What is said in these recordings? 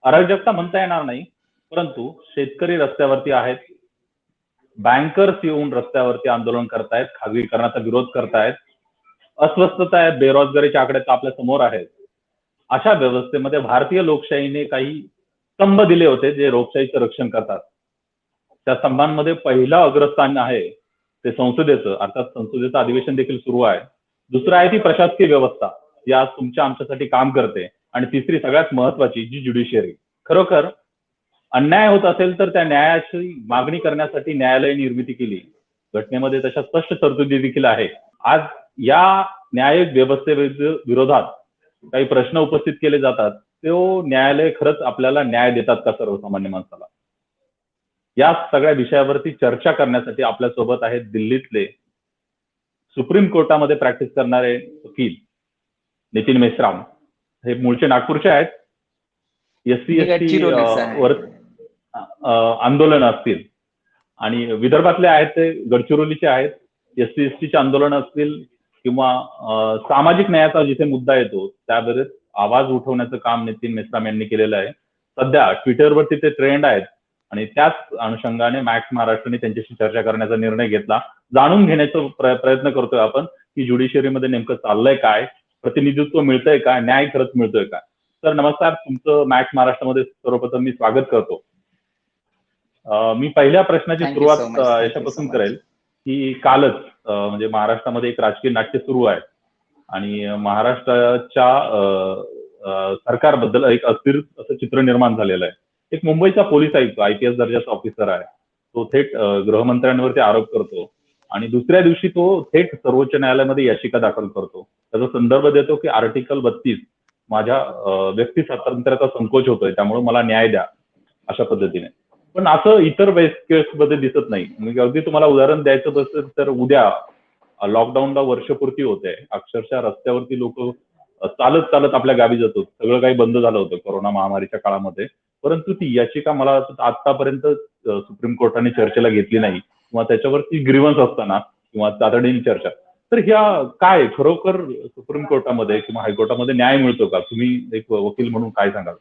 अराजकता म्हणता येणार नाही, परंतु शेतकरी रस्त्यावरती आहेत, बँकर्स येऊन रस्त्यावरती आंदोलन करतायत, खाजगीकरणाचा विरोध करतायत, अस्वस्थता आहे, बेरोजगारीच्या आकडे आपल्या समोर आहेत. अशा व्यवस्थेमध्ये भारतीय लोकशाहीने काही स्तंभ दिले होते जे लोकशाहीचं रक्षण करतात. त्या स्तंभांमध्ये पहिलं अग्रस्थान आहे ते संसदेचं, अर्थात संसदेचं अधिवेशन देखील सुरू आहे. दुसरं आहे ती प्रशासकीय व्यवस्था जी आज तुमच्या आमच्यासाठी काम करते. आणि तिसरी सगळ्यात महत्वाची जी ज्युडिशियरी. खरोखर अन्याय होत असेल तर त्या न्यायाची मागणी करण्यासाठी न्यायालय निर्मिती केली. घटनेमध्ये तशा स्पष्ट तरतुदी देखील आहे. आज या न्यायिक व्यवस्थेविरोधात काही प्रश्न उपस्थित केले जातात, तो न्यायालय खरंच आपल्याला न्याय देतात का सर्वसामान्य माणसाला? या सगळ्या विषयावरती चर्चा करण्यासाठी आपल्यासोबत आहेत दिल्लीतले सुप्रीम कोर्टामध्ये प्रॅक्टिस करणारे वकील नितीन मेश्राम. हे मूळचे नागपूरचे आहेत. एससी एसटी वर आंदोलन असतील आणि विदर्भातले आहेत ते गडचिरोलीचे आहेत. एससी एसटीचे आंदोलन असतील किंवा सामाजिक न्यायाचा जिथे मुद्दा येतो त्याबद्दल आवाज उठवण्याचं काम नितीन मेश्राम यांनी केलेलं आहे. सध्या ट्विटरवरती ते ट्रेंड आहेत आणि त्याच अनुषंगाने मॅक्स महाराष्ट्राने त्यांच्याशी चर्चा करण्याचा निर्णय घेतला. जाणून घेण्याचा प्रयत्न करतोय आपण की ज्युडिशियरीमध्ये नेमकं चाललंय काय, प्रतिनिधित्व मिळतंय का, न्याय खरंच मिळतोय का. तर नमस्कार, तुमचं मॅक्स महाराष्ट्रामध्ये सर्वप्रथम मी स्वागत करतो. मी पहिल्या प्रश्नाची सुरुवात याच्यापासून करेल की कालच म्हणजे महाराष्ट्रामध्ये एक राजकीय नाट्य सुरू आहे आणि महाराष्ट्राच्या सरकारबद्दल एक अस्थिर असं चित्र निर्माण झालेलं आहे. एक मुंबईचा पोलीस आयुक्त, IPS दर्जाचा ऑफिसर आहे, तो थेट गृहमंत्र्यांवरती आरोप करतो आणि दुसऱ्या दिवशी तो थेट सर्वोच्च न्यायालयामध्ये याचिका दाखल करतो. त्याचा संदर्भ देतो की आर्टिकल 32 माझ्या व्यक्ती स्वातंत्र्याचा संकोच होतोय, त्यामुळे मला न्याय द्या, अशा पद्धतीने. पण असं इतर केसमध्ये दिसत नाही. म्हणजे अगदी तुम्हाला उदाहरण द्यायचं बसेल तर उद्या लॉकडाऊनला वर्षपूर्ती होते. अक्षरशः रस्त्यावरती लोक चालत चालत आपल्या गावी जातो. सगळं काही बंद झालं होतं कोरोना महामारीच्या काळामध्ये, परंतु ती याचिका मला आतापर्यंत सुप्रीम कोर्टाने चर्चेला घेतली नाही किंवा त्याच्यावरती ग्रीव्हन्स असताना किंवा तातडीने चर्चा. तर ह्या काय खरोखर सुप्रीम कोर्टामध्ये किंवा हायकोर्टामध्ये न्याय मिळतो का? तुम्ही एक वकील म्हणून काय सांगाल?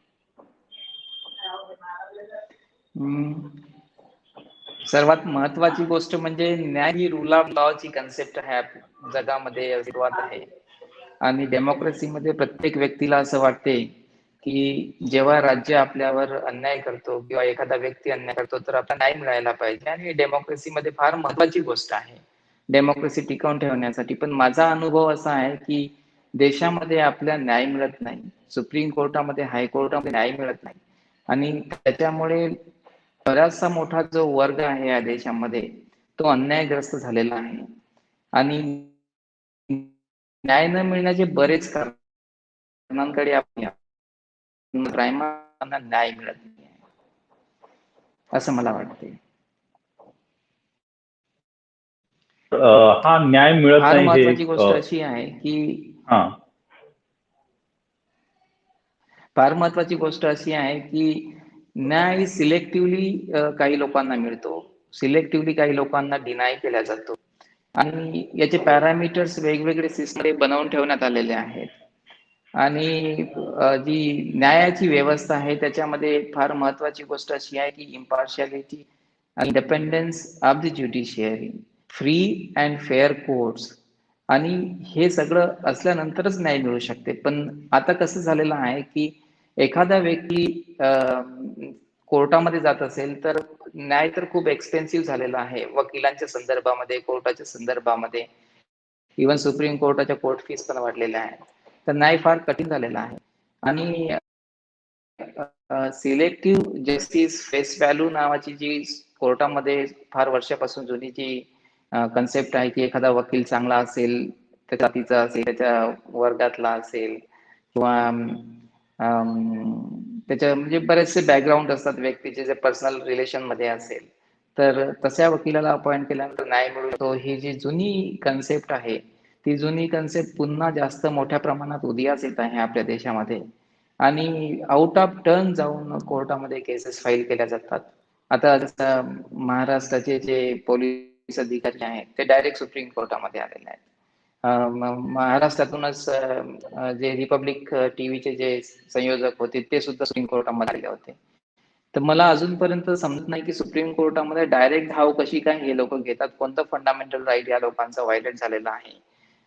सर्वात महत्वाची गोष्ट म्हणजे न्याय ही रूल ऑफ लॉची कन्सेप्ट आहे, जगामध्ये अस्तित्वात आहे. आणि डेमोक्रेसीमध्ये प्रत्येक व्यक्तीला असं वाटते की जेव्हा राज्य आपल्यावर अन्याय करतो किंवा एखादा व्यक्ती अन्याय करतो तर आपल्याला न्याय मिळायला पाहिजे. आणि डेमोक्रेसीमध्ये फार महत्वाची गोष्ट आहे डेमोक्रेसी टिकवून ठेवण्यासाठी. पण माझा अनुभव असा आहे की देशामध्ये आपल्या न्याय मिळत नाही, सुप्रीम कोर्टामध्ये, हायकोर्टामध्ये न्याय मिळत नाही. आणि त्याच्यामुळे बराचसा मोठा जो वर्ग आहे या देशामध्ये तो अन्यायग्रस्त झालेला आहे. आणि न्याय न मिळण्याचे बरेच कारणांकडे आपण न्याय मिळत नाही असं मला वाटते. हा न्याय मिळत नाही, महत्वाची गोष्ट अशी आहे की फार महत्वाची गोष्ट अशी आहे की न्याय सिलेक्टिव्हली काही लोकांना मिळतो, सिलेक्टिव्हली काही लोकांना डिनाय केला जातो. आणि याचे पॅरामीटर्स वेगवेगळे सिस्टम बनवून ठेवण्यात आलेले आहेत. आणि जी न्यायाची व्यवस्था आहे त्याच्यामध्ये फार महत्वाची गोष्ट अशी आहे की impartiality, independence of the judiciary, free and fair courts, आणि हे सगळं असल्यानंतरच न्याय मिळू शकते. पण आता कसं झालेलं आहे की एखादा व्यक्ती कोर्टामध्ये जात असेल तर न्याय तर खूप एक्सपेन्सिव्ह झालेला आहे, वकिलांच्या संदर्भामध्ये, कोर्टाच्या संदर्भामध्ये, इव्हन सुप्रीम कोर्टाच्या कोर्ट फीस पण वाढलेल्या आहेत. तर न्याय फार कठीण झालेला आहे. आणि सिलेक्टिव्ह जस्टिस फेस व्हॅल्यू नावाची जी कोर्टामध्ये फार वर्षापासून जुनी जी कन्सेप्ट आहे की एखादा वकील चांगला असेल, त्याच्या जातीचा असेल, त्याच्या वर्गातला असेल किंवा त्याच्या म्हणजे बरेचसे बॅकग्राऊंड असतात व्यक्तीचे, जे पर्सनल रिलेशन मध्ये असेल तर तशा वकिलाला अपॉइंट केल्यानंतर न्याय मिळतो. ही जी जुनी कन्सेप्ट आहे ती जुनी कन्सेप्ट पुन्हा जास्त मोठ्या प्रमाणात उदयास येत आहे आपल्या देशामध्ये. आणि आउट ऑफ टर्न जाऊन कोर्टामध्ये केसेस फाईल केल्या जातात. आता महाराष्ट्राचे जे पोलीस अधिकारी आहेत ते डायरेक्ट सुप्रीम कोर्टामध्ये आलेले आहेत. महाराष्ट्रातूनच जे रिपब्लिक टीव्हीचे जे संयोजक होते ते सुद्धा सुप्रीम कोर्टामध्ये आले होते. तर मला अजूनपर्यंत समजत नाही की सुप्रीम कोर्टामध्ये डायरेक्ट धाव कशी काय हे लोक घेतात, कोणतं फंडामेंटल राईट या लोकांचा व्हायलेट झालेला आहे.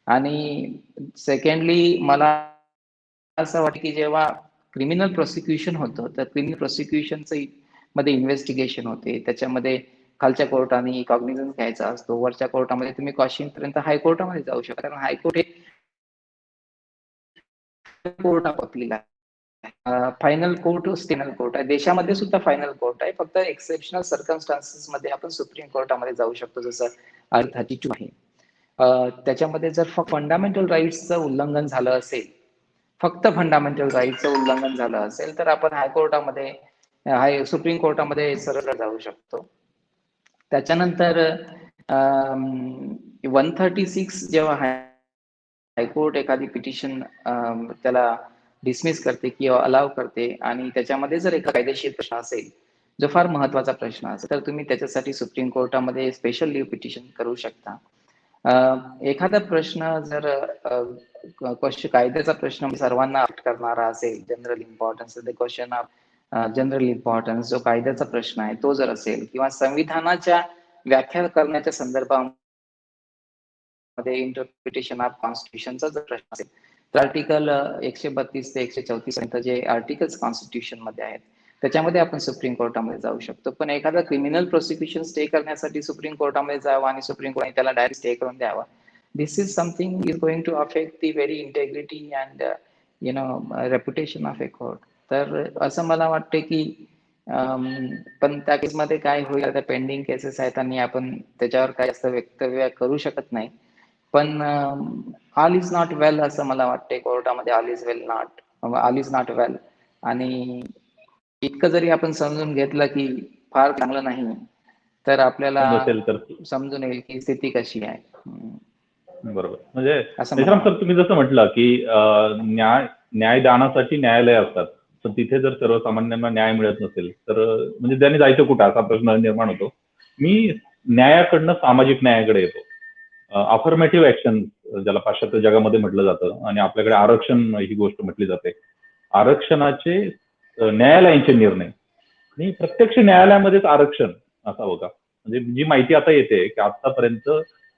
आणि सेकंडली मला असं वाटतं की जेव्हा क्रिमिनल प्रोसिक्युशन होतं तर क्रिमिनल प्रोसिक्युशनचं मध्ये इन्व्हेस्टिगेशन होते, त्याच्यामध्ये खालच्या कोर्टाने कॉग्निझन्स घ्यायचा असतो, वरच्या कोर्टामध्ये तुम्ही क्वेश्चन पर्यंत हायकोर्टामध्ये जाऊ शकता, कारण हायकोर्ट हे कोर्ट ऑफ अपील आहे. फायनल कोर्ट स्टेनल कोर्ट आहे, देशामध्ये सुद्धा फायनल कोर्ट आहे, फक्त एक्सेप्शनल सर्कमस्टान्सेस मध्ये आपण सुप्रीम कोर्टामध्ये जाऊ शकतो, जसं आर्टिकल 32 आहे. त्याच्यामध्ये जर फंडामेंटल राईट्सचं उल्लंघन झालं असेल, फक्त फंडामेंटल राईटचं उल्लंघन झालं असेल तर आपण हायकोर्टामध्ये सुप्रीम कोर्टामध्ये सरळ जाऊ शकतो. त्याच्यानंतर 136 जेव्हा हायकोर्ट एखादी पिटिशन त्याला डिसमिस करते किंवा अलाव करते आणि त्याच्यामध्ये जर एखादा कायदेशीर प्रश्न असेल जो फार महत्वाचा प्रश्न असेल तर तुम्ही त्याच्यासाठी सुप्रीम कोर्टामध्ये स्पेशल लीव्ह पिटिशन करू शकता. एखादा प्रश्न जर कायद्याचा प्रश्न सर्वांना अफेक्ट करणारा असेल, general importance, the question of general importance, जो कायद्याचा प्रश्न आहे तो जर असेल, किंवा संविधानाच्या व्याख्या करण्याच्या संदर्भामध्ये इंटरप्रिटेशन ऑफ कॉन्स्टिट्यूशनचा जर प्रश्न असेल तर आर्टिकल 132 ते 134 पर्यंत जे आर्टिकल्स कॉन्स्टिट्यूशन मध्ये आहेत त्याच्यामध्ये आपण सुप्रीम कोर्टामध्ये जाऊ शकतो. पण एखादा क्रिमिनल प्रोसिक्युशन स्टे करण्यासाठी सुप्रीम कोर्टामध्ये जावं आणि सुप्रीम कोर्टाने त्याला डायरेक्ट स्टे करून द्यावा, this is something is going to affect the very integrity and reputation of a court. तर असं मला वाटते की पण त्या केसमध्ये काय होईल, आता पेंडिंग केसेस आहेत आणि आपण त्याच्यावर काय जास्त वक्तव्य करू शकत नाही. पण ऑल इज नॉट वेल असं मला वाटते कोर्टामध्ये. ऑल इज नॉट वेल आणि इतकं जरी आपण समजून घेतलं की फार चांगलं नाही, तर आपल्याला समजून येईल की स्थिती कशी आहे. बरोबर. म्हणजे निश्राम सर, तुम्ही जसं म्हटलं की न्यायदानासाठी न्यायालय असतात, तर तिथे जर सर्वसामान्यांना न्याय मिळत नसेल तर म्हणजे त्यांनी जायचं कुठं असा प्रश्न निर्माण होतो. मी न्यायाकडनं सामाजिक न्यायाकडे येतो. अफर्मेटिव्ह ऍक्शन ज्याला पाश्चात्य जगामध्ये म्हटलं जातं आणि आपल्याकडे आरक्षण ही गोष्ट म्हटली जाते. आरक्षणाचे न्यायालयांचे निर्णय आणि प्रत्यक्ष न्यायालयामध्येच आरक्षण असावं का? म्हणजे जी माहिती आता येते की आतापर्यंत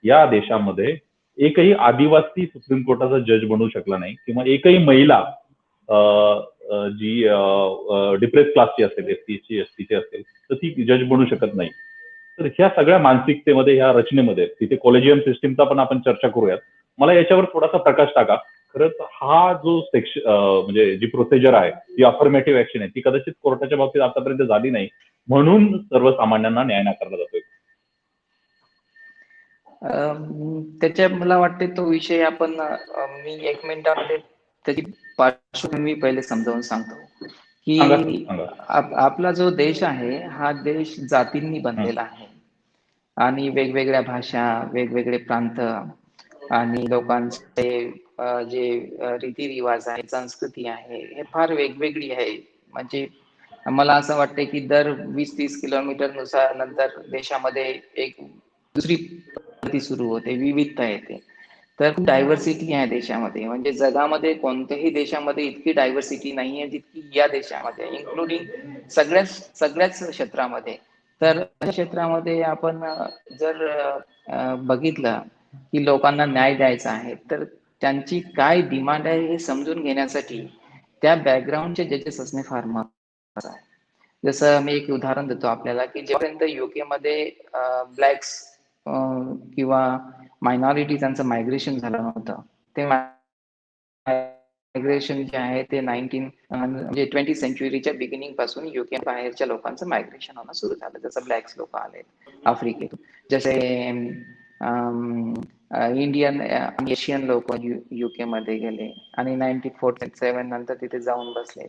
या देशामध्ये एकही आदिवासी सुप्रीम कोर्टाचा जज बनू शकला नाही, किंवा एकही महिला जी डिप्रेस क्लासची असेल, एसटीची एसटीची असेल तर ती जज बनू शकत नाही. तर ह्या सगळ्या मानसिकतेमध्ये, ह्या रचनेमध्ये तिथे कॉलेजियम सिस्टीमचा पण आपण चर्चा करूयात. मला याच्यावर थोडासा प्रकाश टाका. खरंच हा जो म्हणजे जी प्रोसिजर आहे, ती अफर्मेटिव्ह ऍक्शन आहे, ती कदाचित कोर्टाच्या बाबतीत आतापर्यंत झाली नाही, म्हणून सर्वसामान्यांना न्याय नाकारला जातोय. त्याच्या मला वाटते तो विषय आपण मी 1 मिनिटामध्ये त्याची पार्श्वभूमी पहिले समजावून सांगतो की आपला जो देश आहे हा देश जातींनी बनलेला आहे आणि वेगवेगळ्या भाषा, वेगवेगळे प्रांत आणि लोकांचे जे रीतिरिवाज आहे, संस्कृती आहे, हे फार वेगवेगळी आहे. म्हणजे मला असं वाटतं की दर 20-30 किलोमीटर नुसार नंतर देशामध्ये एक दुसरी पद्धती सुरू होते, विविधता येते. तर डायव्हर्सिटी आहे देशामध्ये. म्हणजे जगामध्ये कोणत्याही देशामध्ये इतकी डायव्हर्सिटी नाहीये जितकी या देशामध्ये, इन्क्लुडिंग सगळ्याच क्षेत्रामध्ये. तर या क्षेत्रामध्ये आपण जर बघितलं की लोकांना न्याय द्यायचा आहे तर त्यांची काय डिमांड आहे हे समजून घेण्यासाठी त्या बॅकग्राऊंडचे जजेस असणे फार महत्त्वाचं आहे. जसं मी एक उदाहरण देतो आपल्याला की जेव्हापर्यंत युके मध्ये ब्लॅक्स किंवा मायनॉरिटी त्यांचं मायग्रेशन झालं नव्हतं, ते मायग्रेशन जे आहे ते 20th सेंचुरीच्या बिगिनिंग पासून युके बाहेरच्या लोकांचं मायग्रेशन होणं सुरू झालं. जसं ब्लॅक्स लोक आले आफ्रिकेतून, जसे इंडियन एशियन लोक युके मध्ये गेले आणि 1947 नंतर तिथे जाऊन बसले.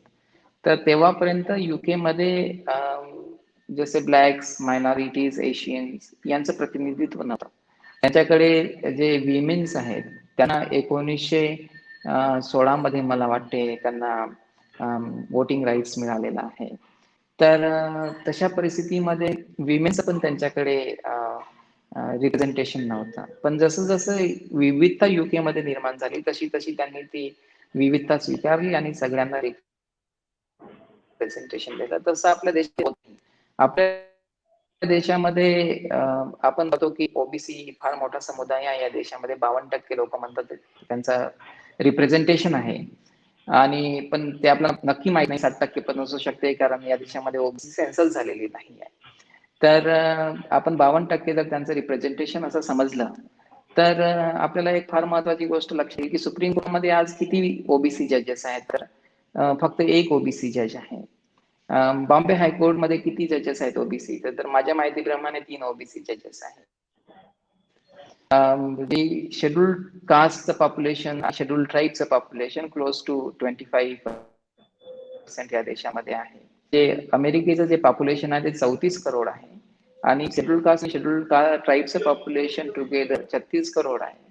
तर तेव्हापर्यंत युके मध्ये जसे ब्लॅक्स, मायनॉरिटीज, एशियन्स यांचं प्रतिनिधित्व नव्हतं. त्यांच्याकडे जे विमेन्स आहेत त्यांना 1916 मध्ये मला वाटते त्यांना वोटिंग राईट्स मिळालेला आहे. तर तशा परिस्थितीमध्ये विमेन्स पण त्यांच्याकडे रिप्रेझेंटेशन नव्हतं. पण जसं जसं विविधता UK मध्ये निर्माण झाली तशी तशी त्यांनी ती विविधता स्वीकारली आणि सगळ्यांना रिप्रेझेंटेशन दिलं. तसं आपल्या देशात होत नाही. आपल्या देशामध्ये आपण बघतो की ओबीसी फार मोठा समुदाय आहे या देशामध्ये. 52% लोक म्हणतात त्यांचा रिप्रेझेंटेशन आहे. आणि पण ते आपल्याला नक्की माहित नाही 60% पण असू शकते, कारण या देशामध्ये ओबीसी सेन्सस झालेली नाही आहे. तर आपण 52% जर त्यांचं रिप्रेझेंटेशन असं समजलं, तर आपल्याला एक फार महत्वाची गोष्ट लक्षात येईल की सुप्रीम कोर्टमध्ये आज किती ओबीसी जजेस आहेत. तर फक्त एक ओबीसी जज आहे. बॉम्बे हायकोर्टमध्ये किती जजेस आहेत ओबीसी? तर माझ्या माहितीप्रमाणे 3 ओबीसी जजेस आहेत. the scheduled caste population, scheduled tribes population close to 25% या देशामध्ये आहे. जे अमेरिकेचं जे पॉप्युलेशन आहे ते 34 करोड आहे आणि शेड्यूल्ड कास्ट आणि शेड्यूल्ड ट्राईबचं पॉप्युलेशन टुगेदर 36 करोड आहे.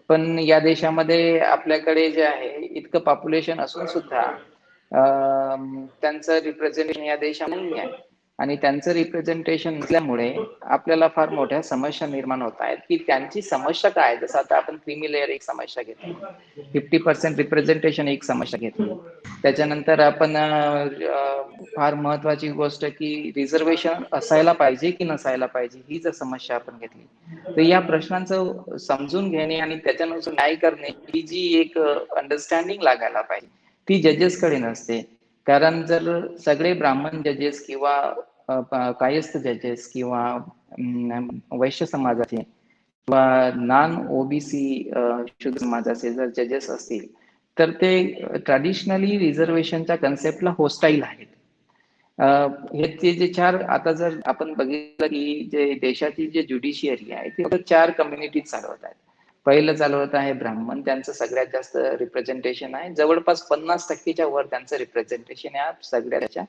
पण या देशामध्ये आपल्याकडे जे आहे इतकं पॉप्युलेशन असून सुद्धा त्यांचं रिप्रेझेंटेशन या देशात नाही आहे. आणि त्यांचं रिप्रेझेंटेशन नसल्यामुळे आपल्याला फार मोठ्या समस्या निर्माण होत आहेत की त्यांची समस्या काय. जसं आता आपण क्रीमी लेअर एक समस्या घेतली, 50% रिप्रेझेंटेशन एक समस्या घेतली. त्याच्यानंतर आपण फार महत्वाची गोष्ट की रिझर्वेशन असायला पाहिजे की नसायला पाहिजे ही जर समस्या आपण घेतली, तर या प्रश्नांचं समजून घेणे आणि त्याच्यानुसार न्याय करणे ही जी एक अंडरस्टँडिंग लागायला पाहिजे ती जजेसकडे नसते. कारण जर सगळे ब्राह्मण जजेस किंवा कायस्थ जजेस किंवा वैश्य समाजाचे किंवा नॉन ओबीसी शुद्ध समाजाचे जर जजेस असतील, तर ते ट्रॅडिशनली रिझर्वेशनच्या कन्सेप्टला होस्टाईल आहेत. हे जे 4 आता जर आपण बघितलं की जे देशाची जे ज्युडिशियरी आहे ती फक्त 4 कम्युनिटीज चालवत आहेत. पहिलं चालवत आहे ब्राह्मण, त्यांचं सगळ्यात जास्त रिप्रेझेंटेशन आहे. जवळपास 50% वर त्यांचं रिप्रेझेंटेशन आहे सगळ्याच्या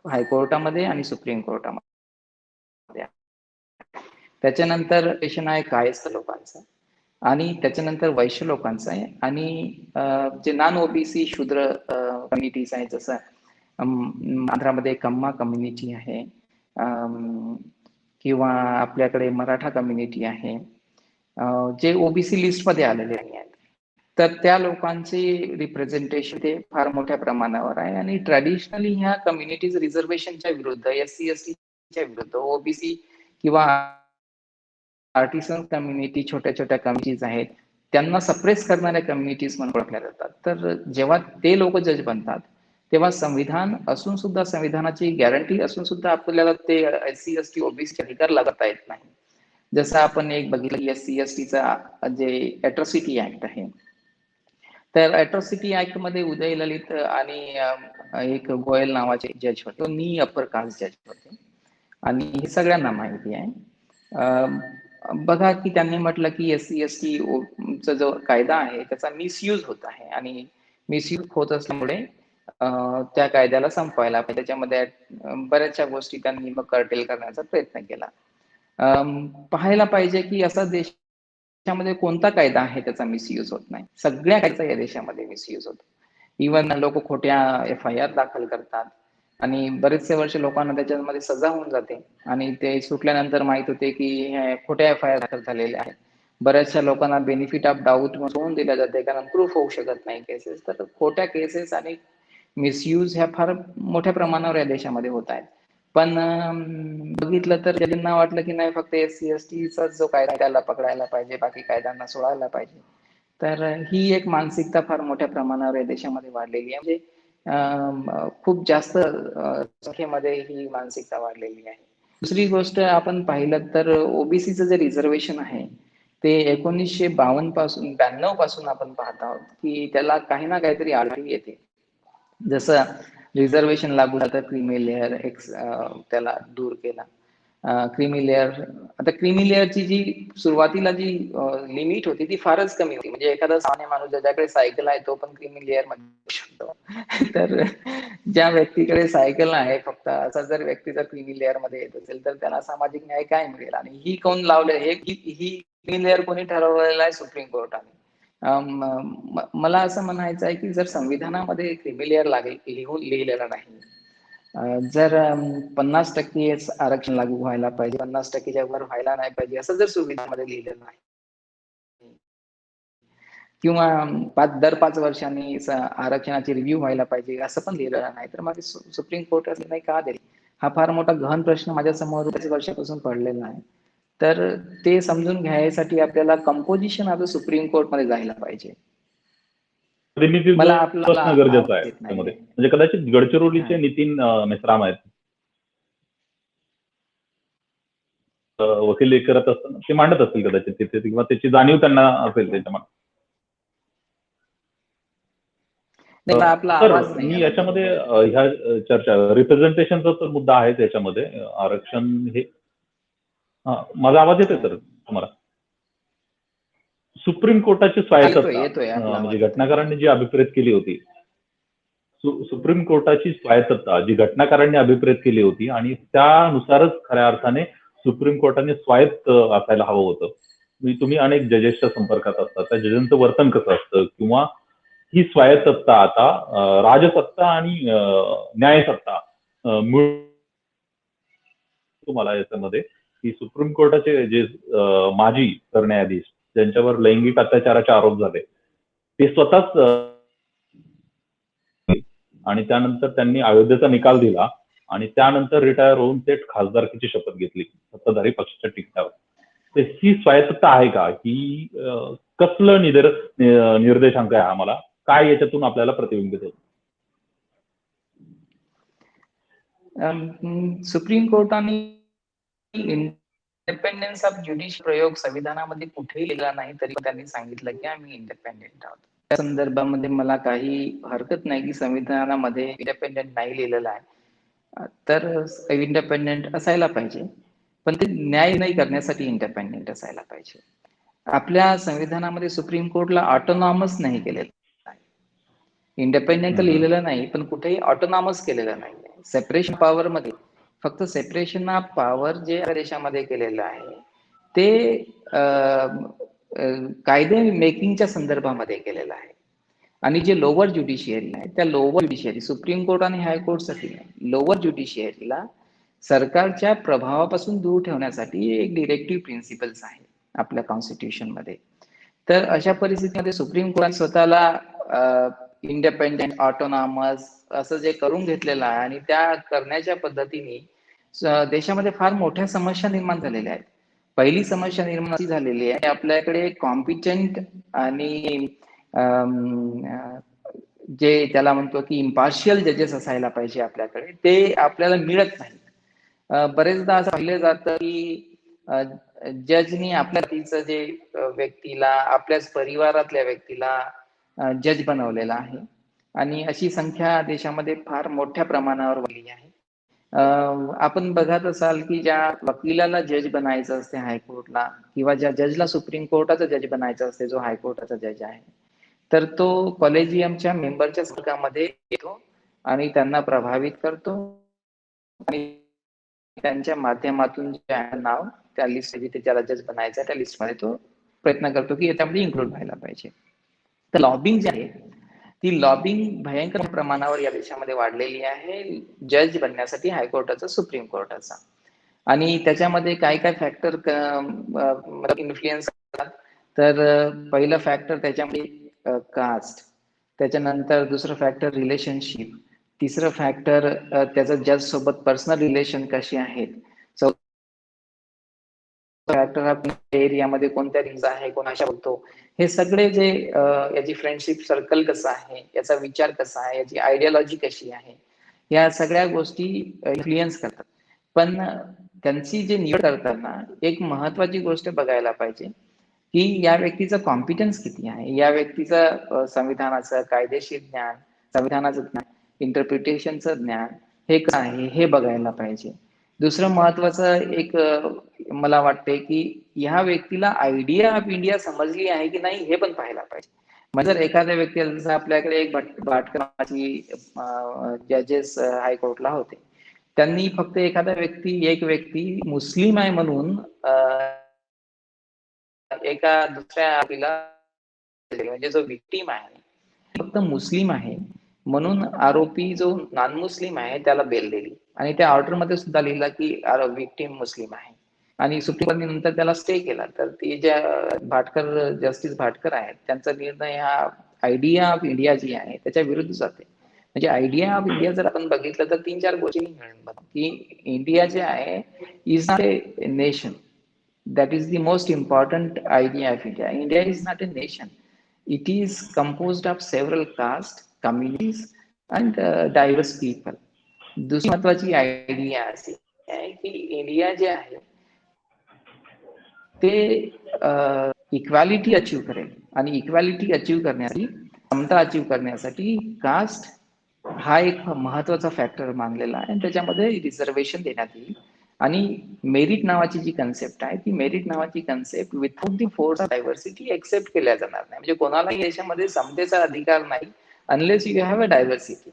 हायकोर्टामध्ये आणि सुप्रीम कोर्टामध्ये. त्याच्यानंतर पेशन आहे कायस्थ लोकांचं आणि त्याच्यानंतर वैश्य लोकांचं आहे आणि जे नॉन ओबीसी शूद्र कम्युनिटीज आहेत, जसं आंध्रामध्ये कम्मा कम्युनिटी आहे किंवा आपल्याकडे मराठा कम्युनिटी आहे, जे ओबीसी लिस्टमध्ये आलेले नाही आहेत. तर त्या लोकांचे रिप्रेझेंटेशन ते फार मोठ्या प्रमाणावर आहे आणि ट्रॅडिशनली ह्या कम्युनिटीज रिझर्वेशनच्या विरुद्ध, SC STच्या विरुद्ध, ओबीसी किंवा आर्टिसन कम्युनिटी छोट्या छोट्या कम्युनिटीज आहेत त्यांना सप्रेस करणाऱ्या कम्युनिटीज म्हणून ओळखल्या जातात. तर जेव्हा ते लोक जज बनतात तेव्हा संविधान असून सुद्धा, संविधानाची गॅरंटी असून सुद्धा आपल्याला ते SC ST ओबीसी अधिकार लागता येत नाही. जसं आपण एक बघितलं SC STचा जे अॅट्रॉसिटी ऍक्ट आहे, तर अॅट्रॉसिटी ऍक्ट मध्ये उदय ललित आणि एक गोयल नावाचे जज होते, नी अपर कास्ट जज होते आणि हे सगळ्यांना माहिती आहे. बघा की त्यांनी म्हटलं की SC ST चा जो कायदा आहे त्याचा मिसयूज होत आहे आणि मिसयूज होत असल्यामुळे त्या कायद्याला संपवायला पाहिजे. त्याच्यामध्ये बऱ्याचशा गोष्टी त्यांनी मग कर्टेल करण्याचा प्रयत्न केला. पाहायला पाहिजे की असा देशामध्ये कोणता कायदा आहे त्याचा मिसयूज होत नाही. सगळ्या कायद्याचा या देशामध्ये मिसयूज होतो. इव्हन लोक खोट्या FIR दाखल करतात आणि बरेचसे वर्ष लोकांना त्याच्यामध्ये सजा होऊन जाते आणि ते सुटल्यानंतर माहित होते की खोट्या FIR दाखल झालेल्या आहेत. बऱ्याचशा लोकांना बेनिफिट ऑफ डाऊट म्हणून दिल्या जाते कारण प्रूफ होऊ शकत नाही केसेस. तर खोट्या केसेस आणि मिसयूज ह्या फार मोठ्या प्रमाणावर या देशामध्ये होत आहेत. पण बघितलं तर ज्यांना वाटलं की नाही फक्त SC STचा जो कायदा त्याला पकडायला पाहिजे, बाकी कायद्यांना सोडायला पाहिजे, तर ही एक मानसिकता फार मोठ्या प्रमाणावर या देशामध्ये वाढलेली आहे. म्हणजे खूप जास्त संख्येमध्ये ही मानसिकता वाढलेली आहे. दुसरी गोष्ट आपण पाहिलं तर ओबीसीचं जे रिझर्वेशन आहे ते 1952 पासून 92 पासून आपण पाहत आहोत की त्याला काही ना काहीतरी अडचणी येते. जसं रिझर्वेशन लागू झालं क्रीमी लेअर त्याला दूर केला. क्रीमी लेअर, आता क्रीमी लेअरची जी सुरुवातीला जी लिमिट होती ती फारच कमी होती. म्हणजे एखादा सामान्य माणूस ज्याच्याकडे सायकल आहे तो पण क्रीमी लेअर मध्ये शकतो. तर ज्या व्यक्तीकडे सायकल आहे फक्त, असा जर व्यक्ती जर क्रीमी लेअर मध्ये येत असेल तर त्याला सामाजिक न्याय काय मिळेल? आणि ही कोण लावले ही क्रीमी लेअर कोणी ठरवलेलं आहे? सुप्रीम कोर्टाने. मला असं म्हणायचं आहे की जर संविधानामध्ये क्रीमी लेअर लिहिलेला नाही जर 50% आरक्षण लागू व्हायला पाहिजे, 50%च्या वर व्हायला नाही पाहिजे, असं जर सुविधामध्ये लिहिलेलं आहे किंवा दर 5 वर्षांनी आरक्षणाची रिव्ह्यू व्हायला पाहिजे असं पण लिहिलेलं नाही, तर मग सुप्रीम कोर्ट असं नाही का देईल? हा फार मोठा गहन प्रश्न माझ्या समोर 5 वर्षापासून पडलेला आहे. तर ते समजून घ्यायसाठी आपल्याला कंपोजिशन ऑफ द सुप्रीम कोर्टमध्ये जायला पाहिजे. प्रतिनिधित्व मला आपला असणं गरजेचं आहे आवाज येत त्यामध्ये. नाहीये. म्हणजे कदाचित गडचिरोलीचे नितीन मेश्राम आहेत, वकिली करत असताना ते मांडत असतील कदाचित तिथे, किंवा त्याची जाणीव त्यांना असेल त्याच्यामध्ये. नाही, मला आपला तर आवाज नाही मी आला याच्यामध्ये बरोबर. ह्या चर्चा रिप्रेझेंटेशनचा तर मुद्दा आहे त्याच्यामध्ये. आरक्षण हे माझा आवाज येतोय सर तुम्हाला? सुप्रीम कोर्टाची येतोय स्वायत्तता येतोय आपला म्हणजे आवाज येतोय. घटनाकारांनी जी अभिप्रेत केली होती, सुप्रीम कोर्टाची स्वायत्तता जी घटनाकारांनी अभिप्रेत केली होती, आणि त्यानुसारच खऱ्या अर्थाने सुप्रीम कोर्टाने स्वायत्त असायला हवं होतं. तुम्ही अनेक जजेसच्या संपर्कात असतात, त्या जजांचं वर्तन कसं असतं, किंवा ही स्वायत्तता आता राजसत्ता आणि न्यायसत्ता तुम्हाला याच्यामध्ये की सुप्रीम कोर्टाचे जे माजी सरन्यायाधीश ज्यांच्यावर लैंगिक अत्याचाराचे आरोप झाले, ते स्वतःच आणि त्यानंतर त्यांनी अयोध्येचा निकाल दिला आणि त्यानंतर रिटायर होऊन ते खासदारकीची शपथ घेतली सत्ताधारी पक्षाच्या तिकिटावर. तर ही स्वायत्तता आहे का? ही कसलं निर्देशांक आहे आम्हाला? काय याच्यातून आपल्याला प्रतिबिंबित होतं? सुप्रीम कोर्टाने इंडिपेंडन्स ऑफ ज्युडिशियल प्रयोग संविधानामध्ये कुठेही लिहिला नाही, तरी त्यांनी सांगितलं की आम्ही इंडिपेंडेंट आहोत. त्या संदर्भामध्ये मला काही हरकत नाही की संविधानामध्ये इंडिपेंडेंट नाही लिहिलेलं आहे, तर इंडिपेंडेंट असायला पाहिजे, पण ते न्याय नाही करण्यासाठी इंडिपेंडेंट असायला पाहिजे. आपल्या संविधानामध्ये सुप्रीम कोर्टला ऑटोनॉमस नाही केलेलं आहे. इंडिपेंडेंट लिहिलेलं नाही, पण कुठेही ऑटोनॉमस केलेलं नाही. सेपरेशन पॉवर मध्ये फक्त सेपरेशन ऑफ पॉवर जे देशामध्ये केलेलं आहे ते कायदे मेकिंगच्या संदर्भामध्ये केलेलं आहे. आणि जे लोअर ज्युडिशियरी आहे, त्या लोअर ज्युडिशियरी सुप्रीम कोर्ट आणि हायकोर्टसाठी लोअर ज्युडिशियरीला सरकारच्या प्रभावापासून दूर ठेवण्यासाठी एक डिरेक्टिव्ह प्रिन्सिपल्स आहे आपल्या कॉन्स्टिट्यूशन मध्ये. तर अशा परिस्थितीमध्ये सुप्रीम कोर्ट स्वतःला इंडिपेंडेंट ऑटोनॉमस असं जे करून घेतलेलं आहे, आणि त्या करण्याच्या पद्धतीने देशामध्ये फार मोठ्या समस्या निर्माण झालेल्या आहेत. पहिली समस्या निर्माण झालेली आहे, आपल्याकडे कॉम्पिटंट आणि जे त्याला म्हणतो की इम्पार्शियल जजेस असायला पाहिजे आपल्याकडे, ते आपल्याला मिळत नाही. बरेचदा असं पाहिलं जातं की जजनी आपल्या तिचं जे व्यक्तीला, आपल्याच परिवारातल्या व्यक्तीला जज बनवलेला आहे, आणि अशी संख्या देशामध्ये फार मोठ्या प्रमाणावर वाढली आहे. आपण बघत असाल की ज्या वकिलाला जज बनायचं असते हायकोर्टला, किंवा ज्या जजला सुप्रीम कोर्टाचा जज बनायचं असते, जो हायकोर्टाचा जज आहे, तर तो कॉलेजियमच्या मेंबरच्या संपर्कामध्ये येतो आणि त्यांना प्रभावित करतो, आणि त्यांच्या माध्यमातून जे नाव त्या लिस्ट जिथे ज्याला जज बनायचं त्या लिस्टमध्ये तो प्रयत्न करतो की याच्यामध्ये इन्क्लूड व्हायला पाहिजे. तर लॉबिंग जी आहे ती लॉबिंग भयंकर प्रमाणावर या देशामध्ये वाढलेली आहे, जज बनण्यासाठी हायकोर्टाचा, सुप्रीम कोर्टाचा. आणि त्याच्यामध्ये काय काय फॅक्टर इन्फ्लुएन्स करतात, तर पहिलं फॅक्टर त्याच्यामध्ये कास्ट, त्याच्यानंतर दुसरं फॅक्टर रिलेशनशिप, तिसरं फॅक्टर त्याचं जज सोबत पर्सनल रिलेशन कशी आहेत, फॅक्टर एरियामध्ये कोणत्या रिंग्स आहे, कोणाशी बोलतो, हे सगळे जे याची फ्रेंडशिप सर्कल कसं आहे, याचा विचार कसा आहे, याची आयडियोलॉजी कशी आहे, या सगळ्या गोष्टी इन्फ्लुएन्स करतात. पण त्यांची जे निवड करताना एक महत्वाची गोष्ट बघायला पाहिजे की या व्यक्तीचं कॉम्पिटन्स किती आहे, या व्यक्तीचं संविधानाचं कायदेशीर ज्ञान, संविधानाचं ज्ञान, इंटरप्रिटेशनचं ज्ञान हे काय आहे हे बघायला पाहिजे. दुसरं महत्वाचं एक मला वाटते की ह्या व्यक्तीला आयडिया ऑफ इंडिया समजली आहे की नाही हे पण पाहायला पाहिजे. म्हणजे जर एखाद्या व्यक्तीला, जसं आपल्याकडे एक भाटकराची जजेस हायकोर्टला होते, त्यांनी फक्त एक व्यक्ती मुस्लिम आहे म्हणून एका दुसऱ्या आपल्याला, म्हणजे जो विक्टीम आहे फक्त मुस्लिम आहे, म्हणून आरोपी जो नॉन मुस्लिम आहे त्याला बेल दिली आणि त्या ऑर्डरमध्ये सुद्धा लिहिलं की विक्टीम मुस्लिम आहे आणि सुप्रीम कोर्टाने नंतर त्याला स्टे केला. तर ते ज्या भाटकर जस्टिस भाटकर आहेत त्यांचा निर्णय हा आयडिया ऑफ इंडिया जी आहे त्याच्या विरुद्ध जाते. म्हणजे आयडिया ऑफ इंडिया जर आपण बघितलं तर 3-4 गोष्टी मिळून की इंडिया जे आहे is not a nation. That is the most important idea of India. India is not a nation. It is composed of several castes, communities, and diverse people. दुसरी महत्वाची आयडिया अशी आहे की इंडिया जे आहे ते इक्वॅलिटी अचीव करेल आणि इक्वॅलिटी अचीव करण्यासाठी समता अचीव करण्यासाठी कास्ट हा एक महत्वाचा फॅक्टर मानलेला आहे आणि त्याच्यामध्ये रिझर्वेशन देण्यात येईल. आणि मेरिट नावाची जी कन्सेप्ट आहे ती मेरिट नावाची concept without the force of diversity accept केल्या जाणार नाही. म्हणजे कोणालाही देशामध्ये समतेचा अधिकार नाही unless you have a diversity.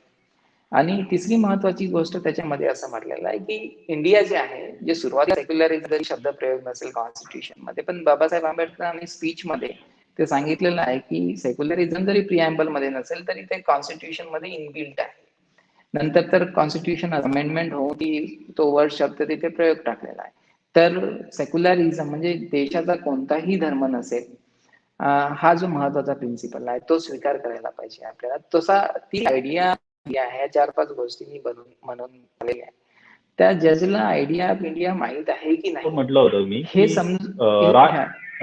आणि तिसरी महत्वाची गोष्ट त्याच्यामध्ये असं म्हटलेलं आहे की इंडिया जे आहे जे सुरुवातीला सेक्युलरिझम जरी शब्द प्रयोग नसेल कॉन्स्टिट्यूशन मध्ये पण बाबासाहेब आंबेडकरांनी स्पीच मध्ये ते सांगितलेलं आहे की सेक्युलरिझम जरी प्रिॲम्बल मध्ये नसेल तरी ते कॉन्स्टिट्यूशन मध्ये इनबिल्ट आहे. नंतर तर कॉन्स्टिट्यूशन अमेंडमेंट होऊन ती तो वर्ड शब्द तिथे प्रयोग टाकलेला आहे. तर सेक्युलरिझम म्हणजे देशाचा कोणताही धर्म नसेल हा जो महत्वाचा प्रिन्सिपल आहे तो स्वीकार करायला पाहिजे आपल्याला. तसा ती आयडिया आहे 4-5 गोष्टी म्हणून आलेल्या आहे. त्या जजला आयडिया ऑफ इंडिया माहित आहे की नाही म्हटलं होतं मी हे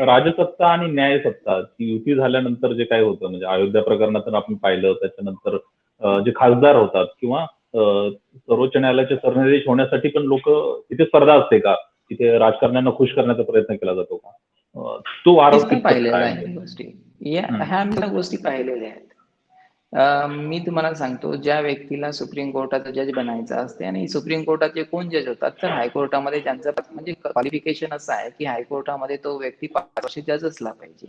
राजसत्ता आणि न्यायसत्ता ती युती झाल्यानंतर जे काय होतं म्हणजे अयोध्या प्रकरणातून आपण पाहिलं. त्याच्यानंतर जे खासदार होतात किंवा सर्वोच्च न्यायालयाचे सरन्यायाधीश होण्यासाठी पण लोक तिथे स्पर्धा असते का? तिथे राजकारण्यांना खुश करण्याचा प्रयत्न केला जातो का? तो आरोप पाहिलेला आहे गोष्टी ह्या गोष्टी पाहिलेल्या आहेत. मी तुम्हाला सांगतो ज्या व्यक्तीला सुप्रीम कोर्टाचा जज बनायचं असते आणि सुप्रीम कोर्टाचे कोण जज होतात तर हायकोर्टामध्ये त्यांचं म्हणजे क्वालिफिकेशन असं आहे की हायकोर्टामध्ये तो व्यक्ती 5 वर्ष जज असला पाहिजे.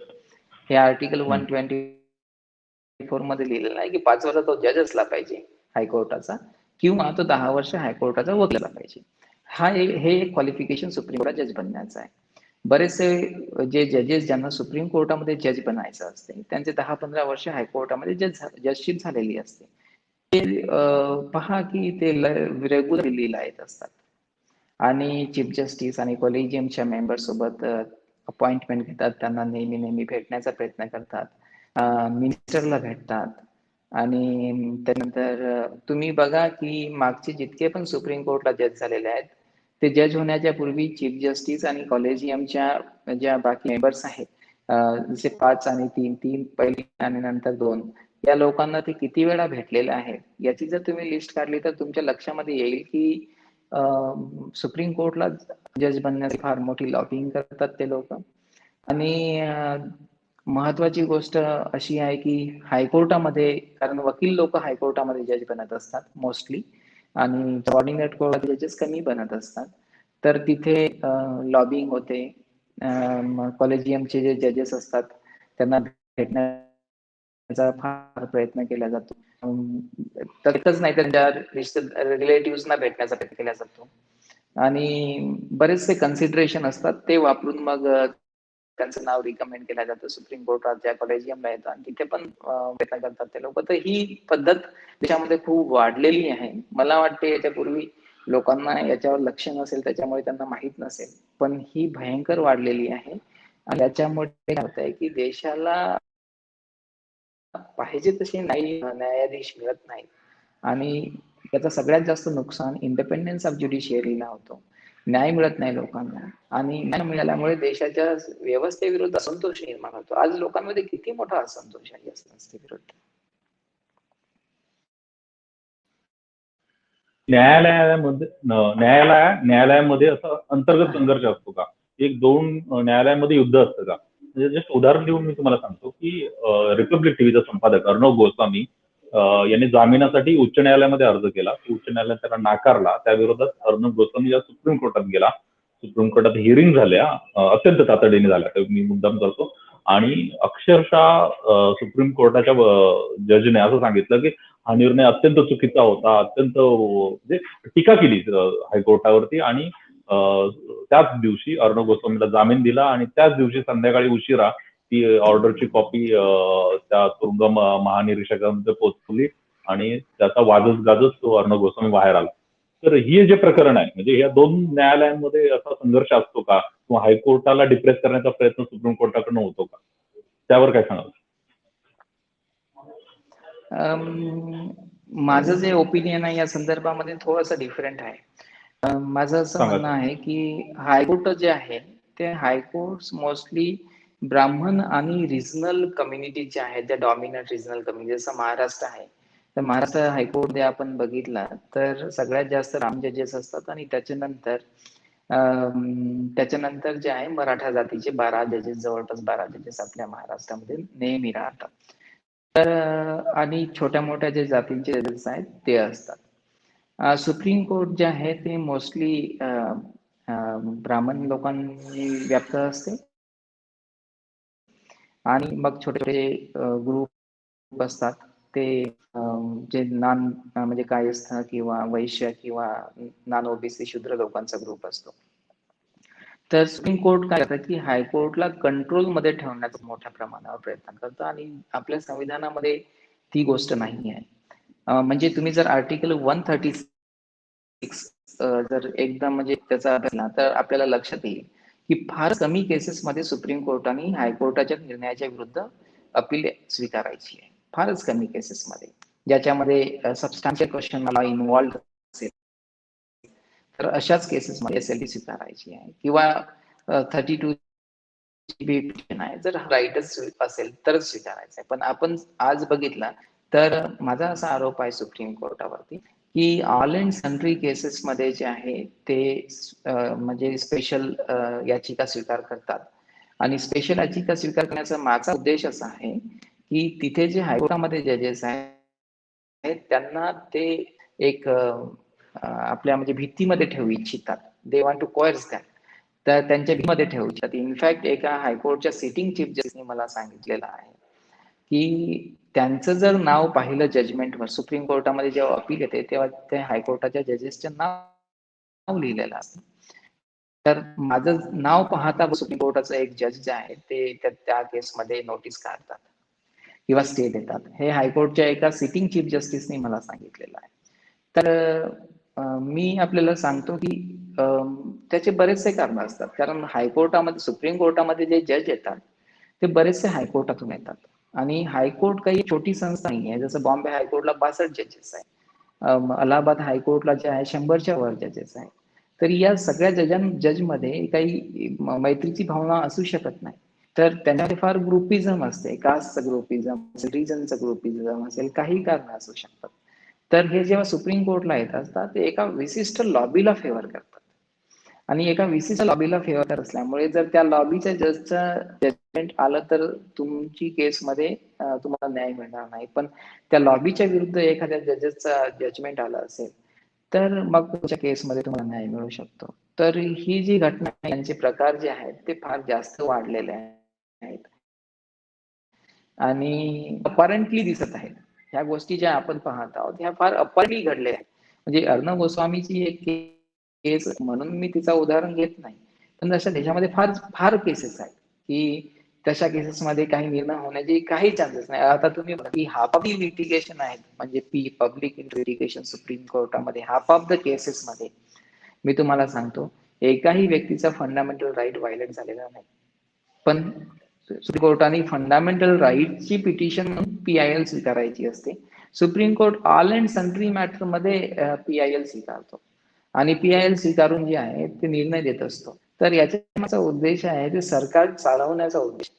हे आर्टिकल 124 मध्ये लिहिलेलं आहे की 5 वर्ष तो जज असला पाहिजे हायकोर्टाचा किंवा तो 10 वर्ष हायकोर्टाचा वकील असला पाहिजे. हे एक क्वालिफिकेशन सुप्रीम कोर्टात जज बनण्याचं आहे. बरेचसे जे जजेस ज्यांना सुप्रीम कोर्टामध्ये जज बनायचं असते त्यांचे 10-15 वर्ष हायकोर्टामध्ये जजशिप झालेली असते. ते पहा की ते रेग्युलर दिल्लीला येत असतात आणि चीफ जस्टिस आणि कॉलेजियमच्या मेंबर सोबत अपॉइंटमेंट घेतात. त्यांना नेहमी भेटण्याचा प्रयत्न करतात. मिनिस्टरला भेटतात आणि त्यानंतर तुम्ही बघा की मागचे जितके पण सुप्रीम कोर्टला जज झालेले आहेत ते जज होण्याच्या पूर्वी चीफ जस्टिस आणि कॉलेजियमच्या ज्या बाकी मेंबर्स आहेत जसे 5 आणि 3 पहिले आणि नंतर 2 या लोकांना ते किती वेळा भेटलेले आहेत याची जर तुम्ही लिस्ट काढली तर तुमच्या लक्षामध्ये येईल की सुप्रीम कोर्टला जज बनण्याची फार मोठी लॉबिंग करतात ते लोक. आणि महत्वाची गोष्ट अशी आहे की हायकोर्टामध्ये कारण वकील लोक हायकोर्टामध्ये जज बनत असतात मोस्टली आणि ऑर्डिनेट कोर्ट जजेस कमी बनत असतात. तर तिथे लॉबिंग होते. कॉलेजियमचे जे जजेस असतात त्यांना भेटण्याचा फार प्रयत्न केला जातो. तर एकच नाही तर त्या रिलेटिव्हजना भेटण्याचा प्रयत्न केला जातो आणि बरेचसे कन्सिडरेशन असतात ते वापरून मग त्यांचं नाव रिकमेंड केलं जातं सुप्रीम कोर्टात ज्या कॉलेजियमला येतं आणि तिथे पण प्रयत्न करतात ते लोक. तर ही पद्धत देशामध्ये खूप वाढलेली आहे. मला वाटते याच्यापूर्वी लोकांना याच्यावर लक्ष नसेल त्याच्यामुळे त्यांना माहित नसेल पण ही भयंकर वाढलेली आहे आणि याच्यामुळे काय होत आहे की देशाला पाहिजे तसे न्यायाधीश मिळत नाही आणि त्याचं सगळ्यात जास्त नुकसान इंडिपेंडन्स ऑफ ज्युडिशियरीला होतो. न्याय मिळत नाही लोकांना आणि न्याय मिळाल्यामुळे देशाच्या व्यवस्थेविरुद्ध असंतोष निर्माण होतो. आज लोकांमध्ये किती मोठा असंतोष आहे या संस्थेविरुद्ध. न्यायालयामध्ये असं अंतर्गत संघर्ष असतो का? 1-2 न्यायालयामध्ये युद्ध असतं का? म्हणजे जस्ट उदाहरण देऊन मी तुम्हाला सांगतो की रिपब्लिक टीव्हीचा संपादक अर्णव गोस्वामी यांनी जामिनासाठी उच्च न्यायालयामध्ये अर्ज केला. उच्च न्यायालयाने त्याला नाकारला. त्या विरोधात अर्णव गोस्वामी या सुप्रीम कोर्टात गेला. सुप्रीम कोर्टात हिअरिंग झाल्या अत्यंत तातडीने झाल्या. मी मुद्दाम करतो आणि अक्षरशः सुप्रीम कोर्टाच्या जजने असं सांगितलं की हा निर्णय अत्यंत चुकीचा होता. अत्यंत म्हणजे टीका केली हायकोर्टावरती आणि त्याच दिवशी अर्णव गोस्वामीला जामीन दिला आणि त्याच दिवशी संध्याकाळी उशिरा ती ऑर्डरची कॉपी त्या तुरुंग महानिरीक्षकांमध्ये पोहोचवली आणि त्याचा वाजत गाजत तो अर्णब गोस्वामी बाहेर आला. तर हे जे प्रकरण आहे म्हणजे या दोन न्यायालयांमध्ये असा संघर्ष असतो का किंवा हायकोर्टाला डिप्रेस करण्याचा प्रयत्न सुप्रीम कोर्टाकडनं होतो का, त्यावर काय सांगाल? माझं जे ओपिनियन आहे या संदर्भामध्ये थोडंसं डिफरंट आहे. माझं असं सांगा म्हणणं आहे की हायकोर्ट जे आहे ते हायकोर्ट मोस्टली ब्राह्मण आणि रिजनल कम्युनिटी जे आहेत, ज्या डॉमिनंट रिजनल कम्युनिटी, जसं महाराष्ट्र आहे, तर महाराष्ट्र हायकोर्ट जे आपण बघितला तर सगळ्यात जास्त राम जजेस असतात आणि त्याच्यानंतर जे आहे मराठा जातीचे 12 जजेस, जवळपास 12 जजेस आपल्या महाराष्ट्रामध्ये नेहमी राहतात. तर आणि छोट्या मोठ्या जे जातींचे जजेस आहेत ते असतात. सुप्रीम कोर्ट जे आहे ते मोस्टली ब्राह्मण लोकांनी व्याप्त असते आणि मग छोटे छोटे ग्रुप असतात ते जे म्हणजे कायस्थ किंवा वैश्य किंवा नॉन ओबीसी शूद्र लोकांचा ग्रुप असतो. तर सुप्रीम कोर्ट काय करतात की हायकोर्टला कंट्रोलमध्ये ठेवण्याचा मोठ्या प्रमाणावर प्रयत्न करतं आणि आपल्या संविधानामध्ये ती गोष्ट नाही आहे. म्हणजे तुम्ही जर आर्टिकल 136 जर एकदम म्हणजे त्याचा अभ्यास तर आपल्याला लक्षात येईल की फार कमी केसेसमध्ये सुप्रीम कोर्टाने हायकोर्टाच्या निर्णयाच्या विरुद्ध अपील स्वीकारायची आहे. फारच कमी केसेसमध्ये ज्याच्यामध्ये सबस्टॅन्शियल क्वेश्चन मला इन्व्हॉल्व असेल तर अशाच केसेसमध्ये SLT स्वीकारायची आहे किंवा 32 पिटिशन आहे, जर राईटच असेल तरच स्वीकारायचं आहे. पण आपण आज बघितला तर माझा असा आरोप आहे सुप्रीम कोर्टावरती की ऑल अँड सन्ट्री केसेसमध्ये जे आहे ते म्हणजे स्पेशल याचिका स्वीकार करतात आणि स्पेशल याचिका स्वीकार करण्याचा माझा उद्देश असा आहे की तिथे जे हायकोर्टामध्ये जजेस आहेत त्यांना ते एक आपल्या म्हणजे भीतीमध्ये ठेवू इच्छितात. They want to coerce that. तर त्यांच्या भीतीमध्ये ठेवू इच्छितात. इनफॅक्ट एका हायकोर्टच्या सिटिंग चीफ जस्टिसने मला सांगितलेलं आहे की त्यांचं जर नाव पाहिलं जजमेंटवर, सुप्रीम कोर्टामध्ये जेव्हा अपील येते तेव्हा त्या हायकोर्टाच्या जजेसचं नाव लिहिलेलं असतं. तर माझं नाव पाहता सुप्रीम कोर्टाचं एक जज जे आहे ते त्या केसमध्ये नोटीस काढतात किंवा स्टे देतात. हे हायकोर्टच्या एका सिटिंग चीफ जस्टिसने मला सांगितलेलं आहे. तर मी आपल्याला सांगतो की त्याचे बरेचसे कारण असतात. कारण हायकोर्टामध्ये, सुप्रीम कोर्टामध्ये जे जज येतात ते बरेचसे हायकोर्टातून येतात आणि हायकोर्ट काही छोटी संस्था नाही आहे. जसं बॉम्बे हायकोर्टला 62 जजेस आहे, अलाहाबाद हायकोर्टला जे आहे 100च्या वर जजेस आहे. तर या सगळ्या जजमध्ये काही मैत्रीची भावना असू शकत नाही. तर त्यांच्यामध्ये फार ग्रुपिझम असते, कास्टचं ग्रुपिझम असेल, रिजनचं ग्रुपिझम असेल, काही कारण असू शकतात. तर हे जेव्हा सुप्रीम कोर्टला येत असतात ते एका विशिष्ट लॉबीला फेवर करतात आणि एका विशिष्ट लॉबीला फेवर करत असल्यामुळे जर त्या लॉबीच्या जजचं जजमेंट आलं तर तुमची केसमध्ये तुम्हाला न्याय मिळणार नाही. पण त्या लॉबीच्या विरुद्ध एखाद्या जजेसचा जजमेंट आलं असेल तर मग तुमच्या केसमध्ये तुम्हाला न्याय मिळू शकतो. तर ही जी घटना आहे, यांचे प्रकार जे आहेत ते फार जास्त वाढलेले आहेत आणि अपॅरेंटली दिसत आहेत. ह्या गोष्टी ज्या आपण पाहत आहोत ह्या फार अपॅरेंटली घडल्या आहेत. म्हणजे अर्णब गोस्वामीची एक केस म्हणून मी तिचं उदाहरण घेत नाही, पण अशा देशामध्ये फार फार केसेस आहेत की तशा केसेसमध्ये काही निर्णय होण्याचे काही चान्सेस नाही. आता तुम्ही की हाफ ऑफ द लिटिगेशन आहेत म्हणजे पब्लिक लिटिगेशन सुप्रीम कोर्टामध्ये हाफ ऑफ द केसेसमध्ये मी तुम्हाला सांगतो एकाही व्यक्तीचा फंडामेंटल राईट व्हायलेट झालेला नाही. पण सुप्रीम कोर्टाने फंडामेंटल राईटची पिटिशन म्हणून PIL स्वीकारायची असते. Supreme court all and sundry matter मध्ये PIL स्वीकारतो आणि PIL स्वीकारून जे आहे ते निर्णय देत असतो. तर याच्या मागचा उद्देश आहे ते सरकार चालवण्याचा उद्देश.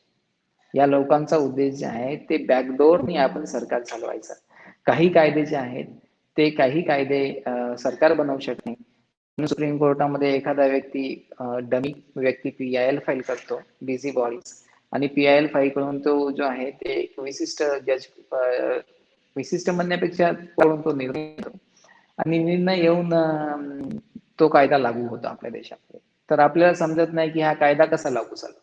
या लोकांचा उद्देश जे आहे ते बॅकडोरने आपण सरकार चालवायचं. काही कायदे जे आहेत ते काही कायदे सरकार बनवू शकत नाही. सुप्रीम कोर्टामध्ये एखादा डमी व्यक्ती PIL फाईल करतो, बिझी बॉडीज, आणि PIL फाईल करून तो जो आहे ते एक विशिष्ट म्हणण्यापेक्षा तो निर्णय येतो आणि निर्णय येऊन तो कायदा लागू होतो आपल्या देशामध्ये. तर आपल्याला समजत नाही की हा कायदा कसा लागू झाला.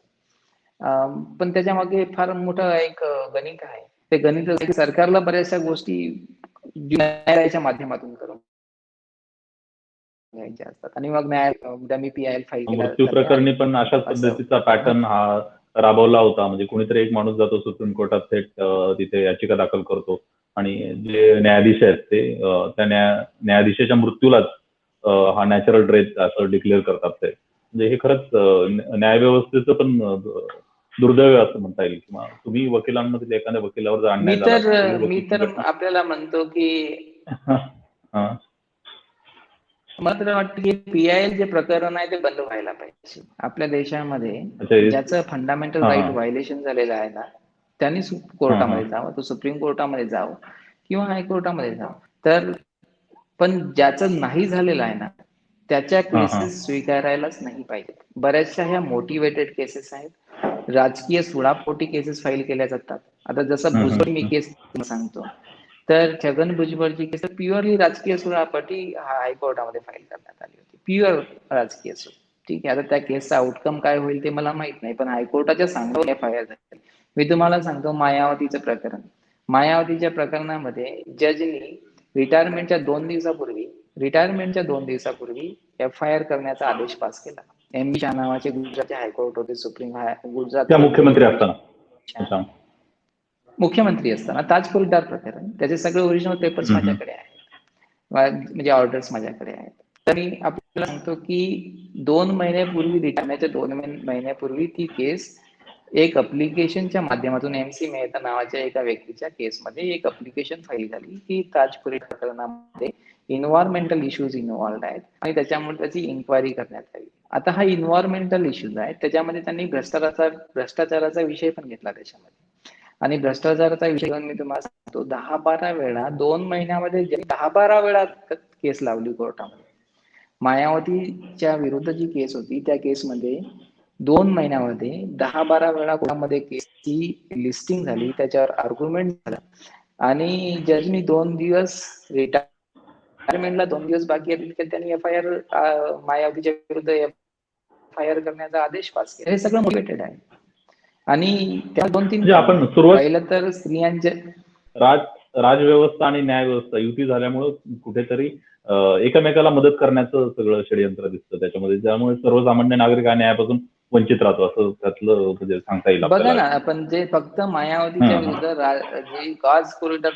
पण त्याच्या मागे फार मोठं एक गणित आहे. ते गणित सरकारला बऱ्याचशा गोष्टी न्यायालयाच्या माध्यमातून करून घ्यायचे असतात आणि मग डमी PIL फाईल केला मृत्यू प्रकरणी पण अशाच पद्धतीचा पॅटर्न हा राबवला होता. म्हणजे कोणीतरी एक माणूस जातो सुप्रीम कोर्टात थेट तिथे याचिका दाखल करतो आणि जे न्यायाधीश आहेत ते त्या न्यायाधीशाच्या मृत्यूलाच हा नॅचरल डेथ असं डिक्लेअर करतात ते. म्हणजे हे खरंच मी न्यायव्यवस्थेचं पण दुर्दैव आहे असं म्हणता येईल. किंवा तुम्ही वकिलांमध्ये एखाद्या वकिलावर जर अन्याय झाला तर ही मी तर घटना आपल्याला म्हणतो की हा. मला तर वाटतं की PIL जे प्रकरण आहे ते बंद व्हायला पाहिजे. आपल्या देशामध्ये अच्छा ज्याचं फंडामेंटल हा राईट हा व्हायलेशन झालेलं आहे ना, त्यांनी हा हा कोर्टामध्ये जावं, तो सुप्रीम कोर्टामध्ये जावं किंवा हायकोर्टामध्ये जावं. तर पण ज्याचं नाही झालेलं आहे ना, त्याच्या हा हा केसेस स्वीकारायलाच नाही पाहिजे. बऱ्याचशा ह्या मोटिवेटेड केसेस आहेत, राजकीय सुडापोटी केसेस फाईल केल्या जातात. आता जसं भुजबळ मी केस सांगतो, तर छगन भुजबळची केस प्युअरली राजकीय सुडापोटी हायकोर्टामध्ये फाईल करण्यात आली होती. प्युअर राजकीय सूड. ठीक आहे, आता त्या केसचा आउटकम काय होईल ते मला माहित नाही, पण हायकोर्टाच्या सांगून FIR झाली. मी तुम्हाला सांगतो मायावतीचं प्रकरण. मायावतीच्या प्रकरणामध्ये जजनी रिटायरमेंटच्या 2 दिवसापूर्वी FIR करण्याचा आदेश पास केला. MB शहा नावाचे गुजरातचे हायकोर्ट होते, त्या गुजरातचे मुख्यमंत्री MB असताना. शहा अच्छा. मुख्यमंत्री असताना ताज कोरिटार प्रकरण, त्याचे सगळे ओरिजिनल पेपर्स माझ्याकडे आहेत, म्हणजे ऑर्डर्स माझ्याकडे आहेत. तर मी आपल्याला सांगतो की 2 महिन्यापूर्वी, रिटायरमेंटच्या 2 महिन्यापूर्वी ती केस एक अप्लिकेशनच्या माध्यमातून MC मेहता नावाच्या एका व्यक्तीच्या केसमध्ये एक अप्लिकेशन फाईल झाली की ताजपुरी प्रकरणामध्ये इन्व्हायरमेंटल इश्यूज इन्व्हॉल्ड आहेत आणि त्याच्यामुळे त्याची इन्क्वायरी करण्यात यावी. आता हा इन्व्हायरमेंटल इश्यूज आहे, त्याच्यामध्ये त्यांनी भ्रष्टाचाराचा विषय पण घेतला त्याच्यामध्ये. आणि भ्रष्टाचाराचा विषय घेऊन मी तुम्हाला सांगतो 10-12 वेळा 2 महिन्यामध्ये 10-12 वेळा केस लावली कोर्टामध्ये. मायावतीच्या विरुद्ध जी केस होती त्या केसमध्ये 2 महिन्यामध्ये 10-12 वेळा कोर्टामध्ये केसची लिस्टिंग झाली, त्याच्यावर आर्ग्युमेंट झाला आणि जजनी 2 दिवस रिटायरमेंटला 2 दिवस बाकी आहेत त्यांनी FIR मायावतीच्या विरुद्ध FIR करण्याचा आदेश पास केला. हे सगळं मोटिवेटेड आहे. आणि त्या 2-3 म्हणजे कारण आपण आहेत. सुरुवात पहिलं तर स्त्रियांच्या राजव्यवस्था आणि न्यायव्यवस्था युती झाल्यामुळं कुठेतरी एकमेकाला मदत करण्याचं सगळं षडयंत्र दिसतं त्याच्यामध्ये, ज्यामुळे सर्वसामान्य नागरिक हा न्यायापासून वंचित राहतो असं त्यातलं म्हणजे सांगता येईल बघा आपल्याला. ना, आपण जे फक्त मायावतीच्या हां, हां. विरुद्ध जे ताज कोरिटार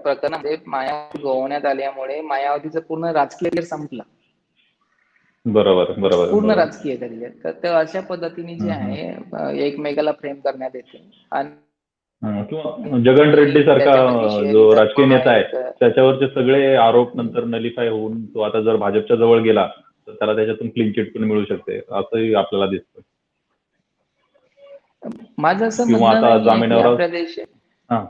प्रकरणामध्ये मायावती गोवण्यात आल्यामुळे मायावतीचं पूर्ण राजकीय करिअर संपलं. बरोबर, बरोबर, पूर्ण बरोबर. राजकीय करिअर. तर अशा पद्धतीने जे हं, हं. आहे एकमेकाला फ्रेम करण्यात येते आणि किंवा जगन रेड्डी सारखा त्याच्यामध्ये जो विषय राजकीय नेता आहे एक त्याच्यावरचे सगळे आरोप नंतर नलिफाय होऊन तो आता जर भाजपच्या जवळ गेला तर त्याला त्याच्यातून क्लीन चिट पण मिळू शकते असंही आपल्याला दिसतं. माझं असं किंवा म्हणणं आता नाही आहे की जामिनावर आपल्या देशात हां,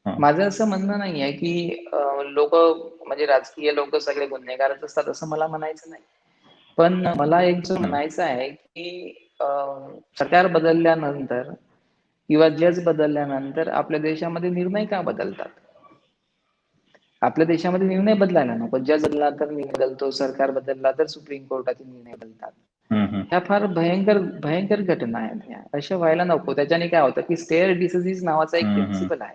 हां. माझं असं म्हणणं नाही आहे की लोक म्हणजे राजकीय लोक सगळे गुन्हेगारच असतात असं मला म्हणायचं नाही. पण मला एक जो हं. म्हणायचं आहे की सरकार बदलल्यानंतर किंवा जज बदलल्यानंतर आपल्या देशामध्ये निर्णय का बदलतात? आपल्या देशामध्ये निर्णय बदलायला नको. जज बदलला तर निर्णय बदलतो, सरकार बदलला तर सुप्रीम कोर्टाचे निर्णय बदलतात. हं, हं. ह्या फार भयंकर घटना आहेत ह्या. अशा व्हायला नको. त्याच्याने काय होतं की स्टेअर डिसिजीज नावाचा एक हं, हं. प्रिन्सिपल आहे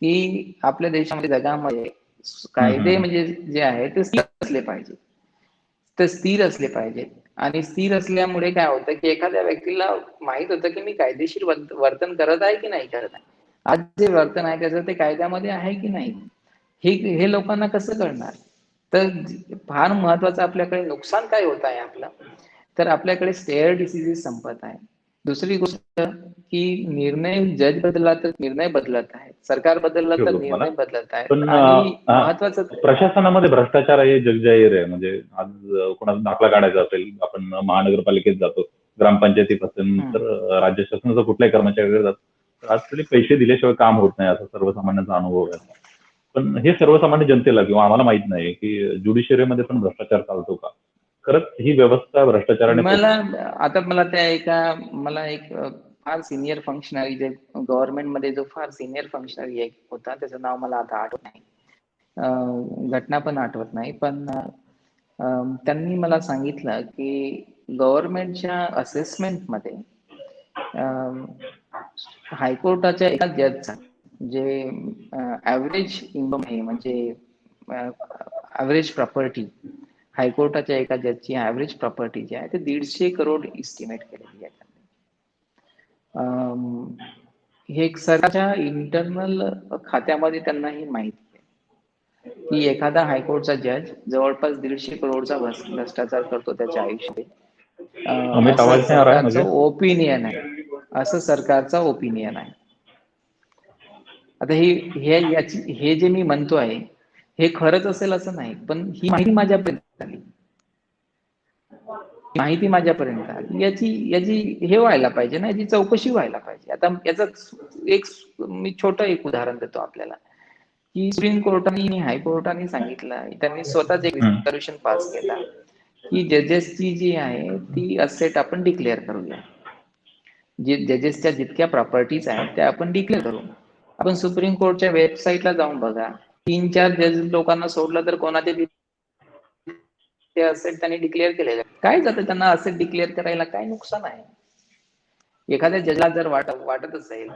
की आपल्या देशामध्ये जगामध्ये हं, हं, कायदे हं. म्हणजे जे आहे ते स्थिर असले पाहिजे. तर स्थिर असले पाहिजेत आणि स्थिर असल्यामुळे काय होतं की एखाद्या व्यक्तीला माहित होतं की मी कायदेशीर वर्तन करत आहे की नाही करत आहे. आज जे वर्तन आहे त्याचं ते कायद्यामध्ये आहे की नाही हे लोकांना कसं कळणार? तर फार महत्वाचं आपल्याकडे नुकसान काय होत आहे आपलं, तर आपल्याकडे स्टेअर डिसिजीस संपत आहे. दुसरी गोष्ट की निर्णय जज बदलला तर निर्णय बदलत आहे, सरकार बदलला तर ठेवतो तुम्हाला. निर्णय बदलत आहेत पण आणि महत्वाचं प्रशासनामध्ये भ्रष्टाचार हे जगजाहीर आहे. म्हणजे आज कोणाचा दाखला काढायचा असेल, आपण महानगरपालिकेत जातो, ग्रामपंचायतीपासून तर राज्य शासनाचा कुठल्याही कर्मचाऱ्याकडे जातो. तर आज तरी पैसे दिल्याशिवाय काम होत नाही असा सर्वसामान्यांचा अनुभव आहे. पण हे सर्वसामान्य जनतेला किंवा आम्हाला माहित नाही की ज्युडिशियरीमध्ये पण भ्रष्टाचार चालतो का? खरंच ही व्यवस्था भ्रष्टाचाराने मला एक फार सिनियर फंक्शनरी जे गव्हर्नमेंटमध्ये जो फार सिनियर फंक्शनरी एक होता, त्याचं नाव मला आता आठवत नाही, घटना पण आठवत नाही, पण त्यांनी मला सांगितलं की गव्हर्नमेंटच्या असेसमेंटमध्ये हायकोर्टाच्या एका जजचा जे ॲव्हरेज इन्कम आहे म्हणजे ॲव्हरेज प्रॉपर्टी, हायकोर्टाच्या एका जजची ॲव्हरेज प्रॉपर्टी जी आहे ते 150 करोड इस्टिमेट केलेली आहे. हे एक सरकारच्या इंटरनल खात्यामध्ये त्यांना हे माहिती आहे की एखादा हायकोर्टचा जज जवळपास 150 करोडचा भ्रष्टाचार करतो त्याच्या आयुष्यात. अमित, असं आवाज नहीं आ रहा है सरकारचं मुझे. ओपिनियन आहे. असं सरकारचा ओपिनियन आहे. आता हे जे मी म्हणतो आहे हे खरंच असेल असं नाही, पण ही माहिती माझ्यापर्यंत आली. माहिती माझ्यापर्यंत आली. याची हे व्हायला पाहिजे ना, याची चौकशी व्हायला पाहिजे. आता याचं मी छोटं एक उदाहरण देतो आपल्याला, की सुप्रीम कोर्टाने आणि हायकोर्टाने सांगितलं, त्यांनी स्वतःच एक हम्म. रिझोल्युशन पास केला की जजेसची जी आहे ती असेट आपण डिक्लेअर करूया. जे जजेसच्या जितक्या प्रॉपर्टीज आहेत त्या आपण डिक्लेअर करू. आपण सुप्रीम कोर्टच्या वेबसाईटला जाऊन बघा, 3-4 जज लोकांना सोडलं तर कोणाचे ते असेट त्यांनी डिक्लेअर केलेले. काय जातं त्यांना असेट डिक्लेअर करायला, काय नुकसान आहे? एखाद्या जजला जर वाटत असेल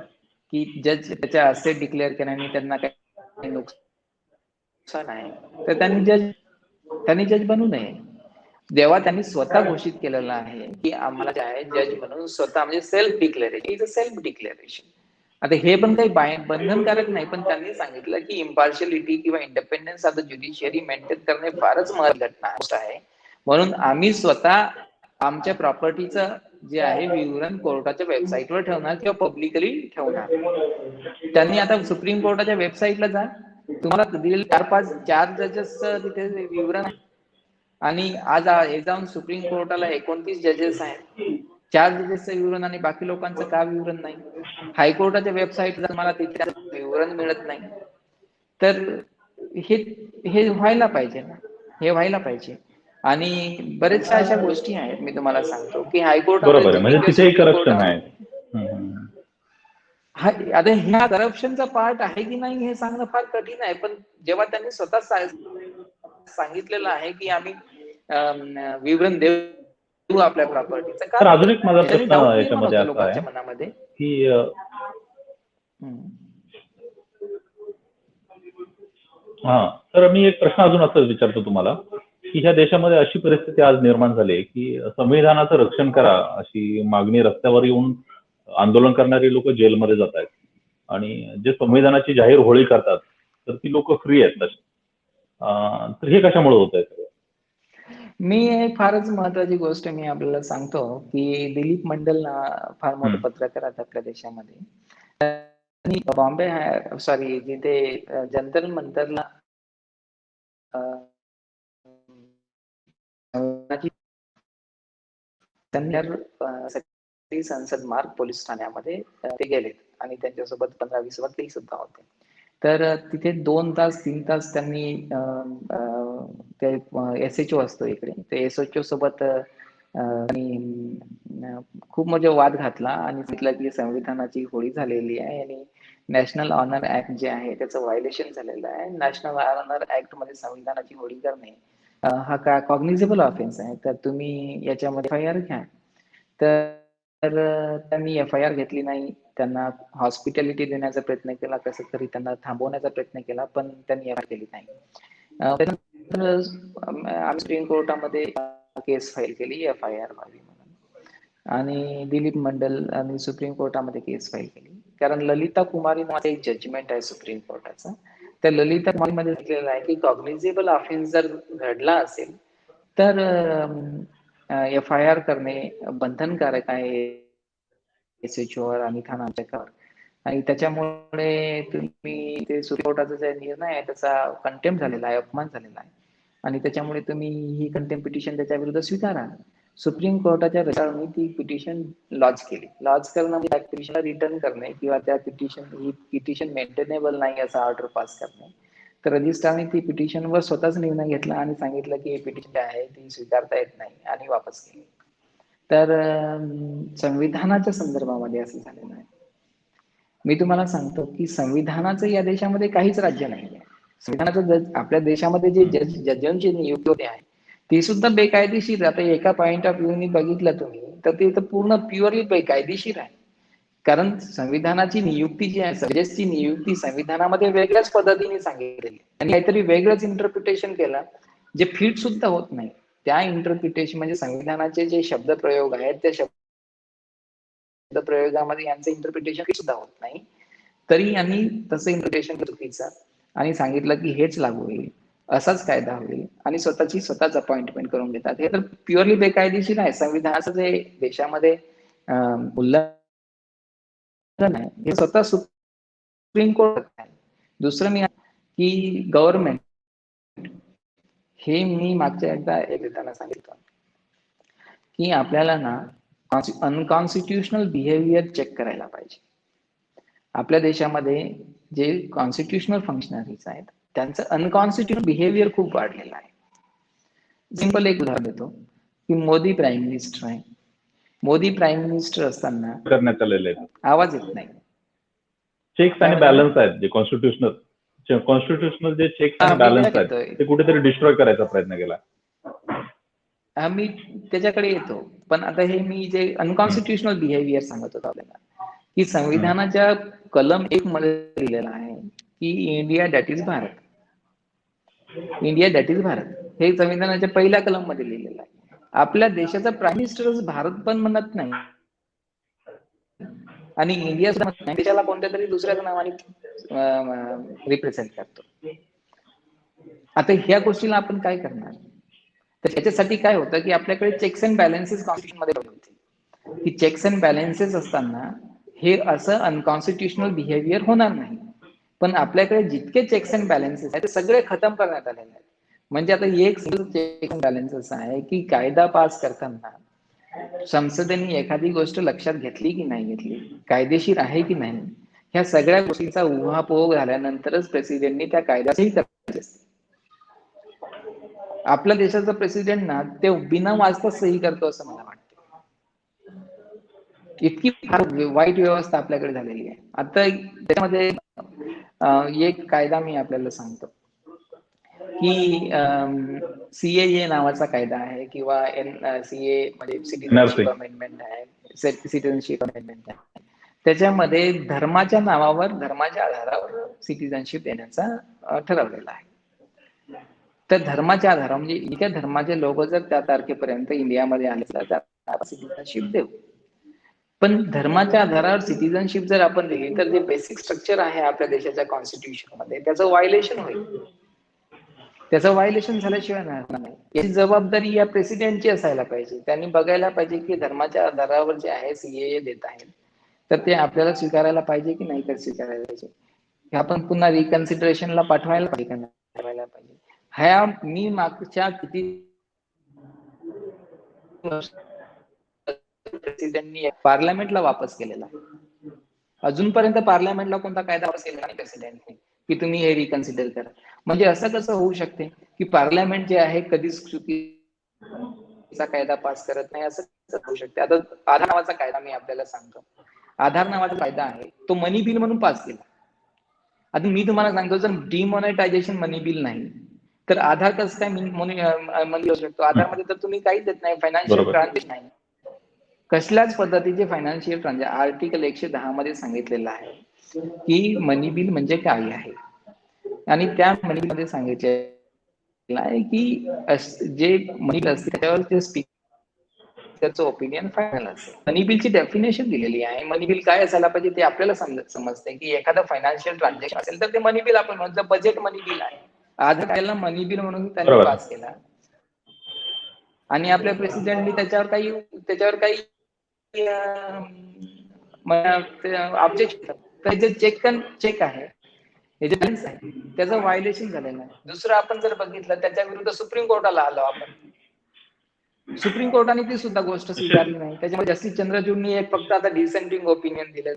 की जज त्याच्या असेट डिक्लेअर केल्याने त्यांना काही नुकसान आहे, तर त्यांनी जज बनू नये. जेव्हा त्यांनी स्वतः घोषित केलेलं आहे की आम्हाला जे आहे जज म्हणून स्वतः, म्हणजे self declaration is a self declaration. आता हे पण काही बंधनकारक नाही, पण त्यांनी सांगितलं की इम्पार्शियलिटी किंवा independence of the judiciary maintain करणे फारच महत्त्वाचं आहे, म्हणून आम्ही स्वतः आमच्या प्रॉपर्टीचं जे आहे विवरण कोर्टाच्या वेबसाईटवर ठेवणार किंवा पब्लिकली ठेवणार. त्यांनी आता सुप्रीम कोर्टाच्या वेबसाईटला जा, तुम्हाला दिलेले 4 जजेसचं तिथे विवरण आहे. आणि आज हे जाऊन सुप्रीम कोर्टाला 29 जजेस आहेत, 4 जजेसचं विवरण आणि बाकी लोकांचं का विवरण नाही? हायकोर्टाच्या वेबसाईटला मला तिथे विवरण मिळत नाही. तर हे हे व्हायला पाहिजे ना, हे व्हायला पाहिजे. आणि बरेचशा अशा गोष्टी आहेत, मी तुम्हाला सांगतो की हायकोर्टामध्ये बरोबर आहे, तुम्ही म्हणजे किंवा तिथेही सुप्रीम करप्शन आहे. कोर्टामध्ये आता ह्या करप्शनचा पार्ट आहे की नाही हे सांगणं फार कठीण आहे, पण जेव्हा त्यांनी स्वतः सांगितलेलं आहे की आम्ही विवरण देऊ आपल्या प्रॉपर्टीचं, का तर अजून एक माझा त्याच्याने प्रश्न डाऊट निर्माण याच्यामध्ये होतो असा आहे लोकांच्या मनामध्ये. की हा, तर मी एक प्रश्न अजून असं विचारतो तुम्हाला की ह्या देशामध्ये अशी परिस्थिती आज निर्माण झाली आहे की संविधानाचं रक्षण करा अशी मागणी रस्त्यावर येऊन आंदोलन करणारी लोक जेलमध्ये जात आहेत आणि जे संविधानाची जाहीर होळी करतात तर ती लोक फ्री आहेत तशी. तर हे कशामुळे होत आहे? मी एक फारच महत्वाची गोष्ट मी आपल्याला सांगतो की दिलीप मंडल फार मोठे पत्रकार आहेत आपल्या देशामध्ये. त्यांनी बॉम्बे सॉरी जिथे जंतर मंतरला त्यांनी संसद मार्ग पोलीस ठाण्यामध्ये ते गेले आणि त्यांच्यासोबत 15-20 वकील सुद्धा होते. तर तिथे 2 तास 3 तास त्यांनी ते SHO असतो इकडे, ते SHO सोबत खूप म्हणजे वाद घातला आणि सांगितलं की संविधानाची होळी झालेली आहे आणि नॅशनल ऑनर ऍक्ट जे आहे त्याचं व्हायलेशन झालेलं आहे. नॅशनल ऑनर ऍक्ट मध्ये संविधानाची होळी करणे हा का कॉग्निझेबल ऑफेन्स आहे, तर तुम्ही याच्यामध्ये FIR घ्या. तर त्यांनी FIR घेतली नाही. त्यांना हॉस्पिटॅलिटी देण्याचा प्रयत्न केला, कसं तरी त्यांना थांबवण्याचा प्रयत्न केला, पण त्यांनी FIR केली नाही. आम्ही सुप्रीम कोर्टामध्ये केस फाईल केली FIR व्हावी म्हणून, आणि दिलीप मंडल आणि सुप्रीम कोर्टामध्ये केस फाईल केली. कारण ललिता कुमारी नावाचं एक जजमेंट आहे सुप्रीम कोर्टाचं, त्या ललिता कुमारीमध्ये लिहिलेलं आहे की कॉग्निझेबल ऑफेन्स जर घडला असेल तर FIR करणे बंधनकारक आहे SHOवर आणि थानाच्यावर, आणि त्याच्यामुळे तुम्ही ते सुप्रीम कोर्टाचा जो निर्णय आहे त्याचा कंटेम्प्ट झालेला आहे, अपमान झालेला आहे, आणि त्याच्यामुळे तुम्ही ही कंटेम्प्ट पिटिशन त्याच्या विरुद्ध स्वीकारा. सुप्रीम कोर्टाच्या रजिस्ट्रारने ती पिटिशन लॉन्च केली. लॉन्च करणं म्हणजे त्या पिटिशनला रिटर्न करणे किंवा त्या ही पिटिशन मेंटेनेबल नाही असा ऑर्डर पास करणे. तर रजिस्ट्रारने ती पिटिशनवर स्वतःच निर्णय घेतला आणि सांगितलं की ही पिटिशन आहे ती स्वीकारता येत नाही आणि वापस केली. तर संविधानाच्या संदर्भामध्ये असं झालेलं आहे. मी तुम्हाला सांगतो की संविधानाचं या देशामध्ये काहीच राज्य नाहीये. संविधानाचं आपल्या देशामध्ये जे जजांची नियुक्ती होते आहे ती सुद्धा बेकायदेशीर. आता एका पॉइंट ऑफ व्ह्यूनी बघितलं तुम्ही तर ते तर पूर्ण प्युअरली बेकायदेशीर आहे. कारण संविधानाची नियुक्ती जी आहे, जजेसची नियुक्ती संविधानामध्ये वेगळ्याच पद्धतीने सांगितलेली आणि काहीतरी वेगळंच इंटरप्रिटेशन केलं जे फिट सुद्धा होत नाही. त्या इंटरप्रिटेशन म्हणजे संविधानाचे जे शब्दप्रयोग आहेत त्या शब्दप्रयोगामध्ये यांचं इंटरप्रिटेशन सुद्धा होत नाही, तरी यांनी तसं इंटरप्रिटेशन चुकीचं आणि सांगितलं की हेच लागू होईल, असाच कायदा होईल आणि स्वतःच अपॉइंटमेंट करून घेतात. हे तर प्युअरली बेकायदेशीर आहे. संविधानाचं जे देशामध्ये उल्लंघन आहे हे स्वतः सुप्रीम कोर्ट आहे. दुसरं मी की गव्हर्नमेंट, हे मी मागच्या एकदा देताना सांगितलं की आपल्याला ना अनकॉन्स्टिट्युशनल बिहेवियर चेक करायला पाहिजे. आपल्या देशामध्ये जे कॉन्स्टिट्युशनल फंक्शनरीज आहेत त्यांचं अनकॉन्स्टिट्युशनल बिहेवियर खूप वाढलेलं आहे. सिंपल एक उदाहरण देतो की मोदी प्राईम मिनिस्टर आहे. मोदी प्राईम मिनिस्टर असताना करण्यात आलेले आहेत. आवाज येत नाही. चेक्स आणि बॅलन्स आहेत जे कॉन्स्टिट्युशनल जे चेक्स आणि बॅलन्स आहेत ते कुठेतरी डिस्ट्रॉय करायचा प्रयत्न केला. मी त्याच्याकडे येतो, पण आता हे मी जे अनकॉन्स्टिट्युशनल बिहेवियर सांगत होतो आपल्याला की संविधानाच्या कलम 1 मध्ये लिहिलेलं आहे की India that is Bharat. India that is Bharat हे संविधानाच्या पहिल्या कलम मध्ये लिहिलेलं आहे. आपल्या देशाचा प्राईम मिनिस्टरच भारत पण म्हणत नाही आणि इंडिया सुद्धा देशाला कोणत्या तरी दुसऱ्याच नावाने रिप्रेझेंट करतो. आता ह्या गोष्टीला आपण काय करणार? तर त्याच्यासाठी काय होतं की आपल्याकडे चेक्स अँड बॅलन्सेस कॉन्स्टिट्यूशन मध्ये होते की चेक्स अँड बॅलन्सेस असताना हे असं अनकॉन्स्टिट्युशनल बिहेवियर होणार नाही. पण आपल्याकडे जितके चेक्स अँड बॅलन्सेस आहेत ते सगळे खतम करण्यात आलेले आहेत. म्हणजे आता एक चेक अँड बॅलन्स असा आहे की कायदा पास करताना संसदेने एखादी गोष्ट लक्षात घेतली की नाही घेतली, कायदेशीर आहे की नाही, ह्या सगळ्या गोष्टींचा उहापोह झाल्यानंतरच प्रेसिडेंटनी त्या कायद्याचीही करायची असते. आपल्या देशाचा प्रेसिडेंट ना ते बिना वाचता सही करतो असं मला वाटतं. इतकी फार वाईट व्यवस्था आपल्याकडे झालेली आहे. आता त्याच्यामध्ये एक कायदा मी आपल्याला सांगतो की सीएए नावाचा कायदा आहे किंवा सीए म्हणजे सिटिझनशिप अमेंडमेंट आहे, सिटिझनशिप अमेंडमेंट आहे. त्याच्यामध्ये धर्माच्या नावावर, धर्माच्या आधारावर सिटिझनशिप देण्याचा ठरवलेला आहे. तर धर्माच्या आधारावर म्हणजे इतक्या धर्माचे लोक जर त्या तारखेपर्यंत इंडियामध्ये आले तर त्यांना सिटिझनशिप देऊ. पण धर्माच्या आधारावर सिटिझनशिप जर आपण दिली तर जे बेसिक स्ट्रक्चर आहे आपल्या देशाच्या कॉन्स्टिट्यूशन मध्ये त्याचं व्हायलेशन होईल. त्याचं व्हायलेशन झाल्याशिवाय नाही. याची जबाबदारी या प्रेसिडेंटची असायला पाहिजे. त्यांनी बघायला पाहिजे की धर्माच्या आधारावर जे आहे सीएए देत आहेत तर ते आपल्याला स्वीकारायला पाहिजे की नाही स्वीकारायला पाहिजे. हे आपण पुन्हा रिकन्सिडरेशनला पाठवायला पाहिजे का नाही पाहिजे. ह्या मी मागच्या किती प्रेसिडेंटनी पार्लमेंटला वापस केलेला आहे. अजूनपर्यंत पार्लमेंटला कोणता कायदा वापस केला नाही प्रेसिडेंटने की तुम्ही हे रिकन्सिडर करा. म्हणजे असं कसं होऊ शकते की पार्लमेंट जे आहे कधीच चुकीचा कायदा पास करत नाही, असं होऊ शकते. आता आधार नावाचा कायदा मी आपल्याला सांगतो. आधार नावाचा कायदा आहे तो मनी बिल म्हणून पास केला. आता मी तुम्हाला सांगतो जर डिमॉनिटायझेशन मनी बिल नाही तर आधार कसं काय मनी होऊ शकतो? आधारमध्ये तर तुम्ही काहीच देत नाही, फायनान्शियल ट्रान्झॅक्शन नाही, कसल्याच पद्धतीचे फायनान्शियल ट्रान्झॅक्शन. आर्टिकल 110 मध्ये सांगितलेलं आहे की मनी बिल म्हणजे काय आहे आणि त्या मनी बिल मध्ये सांगितलेलं आहे की जे मनी बिल असते त्याच्यावर ते स्पीकरचं ओपिनियन फायनल असते. मनी बिलची डेफिनेशन दिलेली आहे. मनी बिल काय असायला पाहिजे ते आपल्याला समजते की एखादं फायनान्शियल ट्रान्झॅक्शन असेल तर ते मनी बिल आपण म्हणतो बजेट मनी बिल आहे. आधार मनी बिल म्हणून त्यांनी पास केला आणि आपल्या प्रेसिडेंटनी त्याच्यावर काही ऑब्जेक्शन चेक आहे त्याचं व्हायलेशन झालेलं आहे. दुसरं आपण जर बघितलं त्याच्या विरुद्ध सुप्रीम कोर्टाला आलो आपण. सुप्रीम कोर्टाने ती सुद्धा गोष्ट स्वीकारली नाही. त्याच्यामुळे जस्टिस चंद्रचूडनी एक फक्त आता डिसेंडिंग ओपिनियन दिलं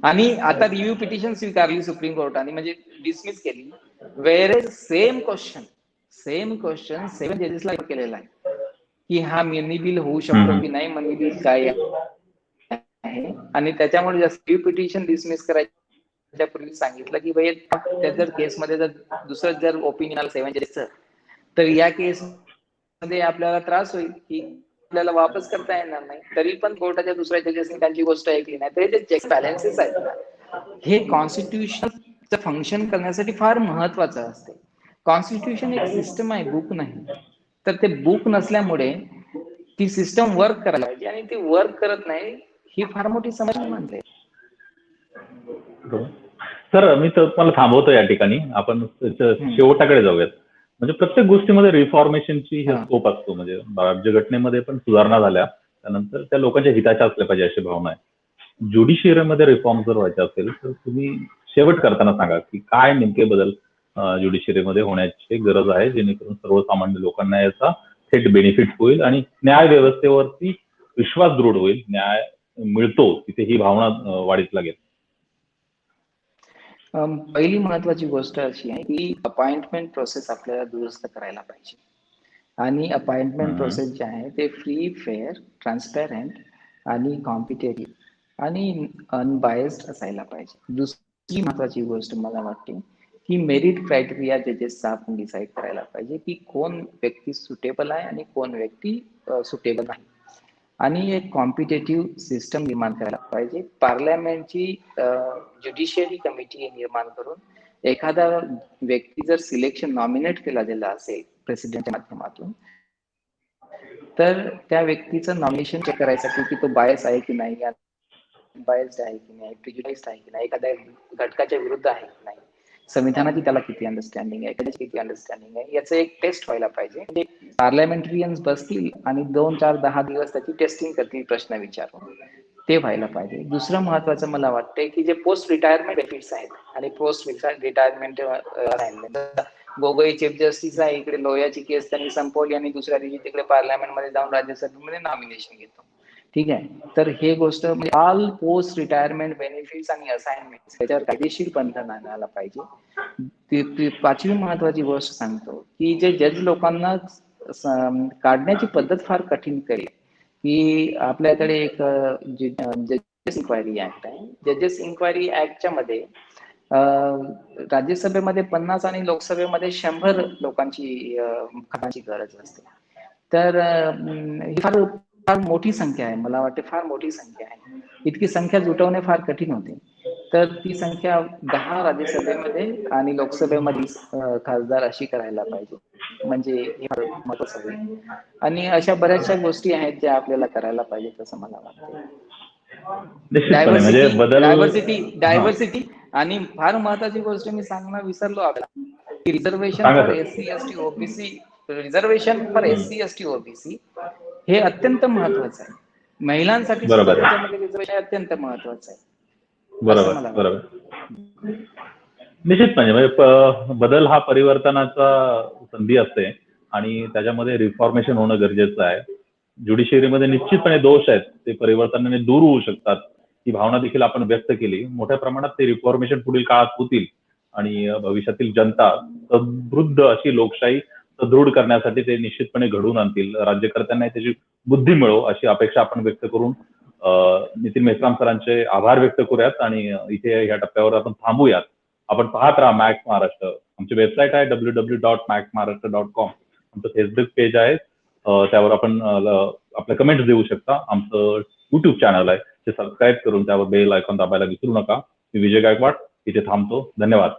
आणि आता रिव्ह्यू पिटिशन स्वीकारली सुप्रीम कोर्टाने म्हणजे डिसमिस केली. वेअर सेम क्वेश्चन 7 जजेसला केलेला आहे की हा मनी बिल होऊ शकतो की नाही, मनी बिल काय आहे आणि त्याच्यामुळे रिव्ह्यू पिटिशन डिसमिस करायच्या पूर्वी सांगितलं की भाई त्या जर केसमध्ये जर दुसरं जर ओपिनियन आलं 7 जजेसचं तर या केस मध्ये आपल्याला त्रास होईल की आपल्याला वापस करता येणार नाही. तरी पण कोर्टाच्या दुसऱ्या जजेसनी त्यांची गोष्ट ऐकली नाही. तर हे चेक बॅलन्सेस आहेत ना हे कॉन्स्टिट्यूशनचं फंक्शन करण्यासाठी फार महत्वाचं असते. कॉन्स्टिट्यूशन एक सिस्टम आहे, बुक नाही. तर ते बुक नसल्यामुळे ती सिस्टम वर्क करायला पाहिजे आणि ती वर्क करत नाही ही फार मोठी समस्या मानते. सर मी तर तुम्हाला थांबवतो या ठिकाणी, आपण शेवटाकडे जाऊयात. म्हणजे प्रत्येक गोष्टीमध्ये रिफॉर्मेशनची हे स्कोप असतो. म्हणजे राज्यघटनेमध्ये पण सुधारणा झाल्या त्यानंतर त्या लोकांच्या हिताच्या असल्या पाहिजे अशी भावना आहे. ज्युडिशियरीमध्ये रिफॉर्म जर व्हायचा असेल तर तुम्ही शेवट करताना सांगा की काय नेमके बदल ज्युडिशियरीमध्ये होण्याची गरज आहे, जेणेकरून सर्वसामान्य लोकांना याचा थेट बेनिफिट होईल आणि न्याय व्यवस्थेवरती विश्वास दृढ होईल, न्याय मिळतो तिथे ही भावना वाढीत लागेल. पहिली महत्वाची गोष्ट अशी आहे की अपॉइंटमेंट प्रोसेस आपल्याला दुरुस्त करायला पाहिजे आणि अपॉइंटमेंट प्रोसेस जे आहे ते फ्री, फेअर, ट्रान्सपॅरंट आणि कॉम्पिटेटिव्ह आणि अनबायस्ड असायला पाहिजे. दुसरी महत्वाची गोष्ट मला वाटते की मेरिट क्रायटेरिया जजेसचा आपण डिसाईड करायला पाहिजे की कोण व्यक्ती सुटेबल आहे आणि कोण व्यक्ती सुटेबल नाही आणि एक कॉम्पिटेटिव्ह सिस्टम निर्माण करायला पाहिजे. पार्लमेंटची ज्युडिशियरी कमिटी निर्माण करून एखादा व्यक्ती जर सिलेक्शन नॉमिनेट केला गेला असेल प्रेसिडेंटच्या माध्यमातून तर त्या व्यक्तीचं नॉमिनेशन चेक करायसाठी की तो बायस आहे की नाही, बायस्ड आहे की नाही, प्रिज्युडाइज्ड आहे की नाही, एखाद्या घटकाच्या विरुद्ध आहे की नाही, संविधानाची त्याला किती अंडरस्टँडिंग आहे, एखाद्याची किती अंडरस्टँडिंग आहे, याचं एक टेस्ट व्हायला पाहिजे. म्हणजे पार्लमेंटरियन्स बसतील आणि 2, 4, 10 दिवस त्याची टेस्टिंग करतील प्रश्न विचारून, ते व्हायला पाहिजे. दुसरं महत्वाचं मला वाटतंय की जे पोस्ट रिटायरमेंट बेनिफिट्स आहेत आणि post retirement Gogoi chief justice आहे, इकडे लोयाची केस त्यांनी संपवली आणि दुसऱ्या दिवशी तिकडे पार्लमेंटमध्ये जाऊन राज्यसभेमध्ये नॉमिनेशन घेतो. ठीक आहे, तर हे गोष्ट म्हणजे ऑल पोस्ट रिटायरमेंट बेनिफिट्स आणि असाइनमेंट याच्यावर कायदेशीर बंधन आणायला पाहिजे. पाचवी महत्वाची गोष्ट सांगतो की जे जज लोकांना काढण्याची पद्धत फार कठीण करेल की आपल्याकडे एक जजेस इन्क्वायरी ऍक्ट आहे. जजेस इन्क्वायरी ऍक्टच्या मध्ये राज्यसभेमध्ये 50 आणि लोकसभेमध्ये 100 लोकांची खटाची गरज असते. तर ही फार मोठी संख्या आहे, मला वाटते फार मोठी संख्या आहे. इतकी संख्या जुटवणे फार कठीण होते. तर ती संख्या 10 राज्यसभेमध्ये आणि लोकसभेमध्ये खासदार अशी करायला पाहिजे, म्हणजे हे फार महत्वाचं होईल. आणि अशा बऱ्याचशा गोष्टी आहेत ज्या आपल्याला करायला पाहिजेत असं मला वाटतं. डायव्हर्सिटी आणि फार महत्वाची गोष्ट मी सांगणं विसरलो आपल्याला की reservation for SC ST OBC हे अत्यंत महत्वाचं आहे. महिलांसाठी सुद्धा त्याच्यामध्ये रिझर्वेशन अत्यंत महत्वाचं आहे. बरोबर. निश्चितपणे म्हणजे बदल हा परिवर्तनाचा संधी असते आणि त्याच्यामध्ये रिफॉर्मेशन होणं गरजेचं आहे. ज्युडिशियरीमध्ये निश्चितपणे दोष आहेत, ते परिवर्तनाने दूर होऊ शकतात. ही भावना देखील आपण व्यक्त केली. मोठ्या प्रमाणात ते रिफॉर्मेशन पुढील काळात होतील आणि भविष्यातील जनता समृद्ध अशी लोकशाही सुदृढ करण्यासाठी ते निश्चितपणे घडवून आणतील. राज्यकर्त्यांना त्याची बुद्धी मिळो अशी अपेक्षा आपण व्यक्त करून नितीन मेश्राम सरांचे आभार व्यक्त करूयात आणि इथे ह्या टप्प्यावर आपण थांबूयात. आपण पाहत राहा मॅक्स महाराष्ट्र. आमची वेबसाईट आहे www.maxmaharashtra.com. आमचं फेसबुक पेज आहे, त्यावर आपण आपले कमेंट्स देऊ शकता. आमचं युट्यूब चॅनल आहे, ते सबस्क्राईब करून त्यावर बेल आयकॉन दाबायला विसरू नका. मी विजय गायकवाड इथे थांबतो. धन्यवाद.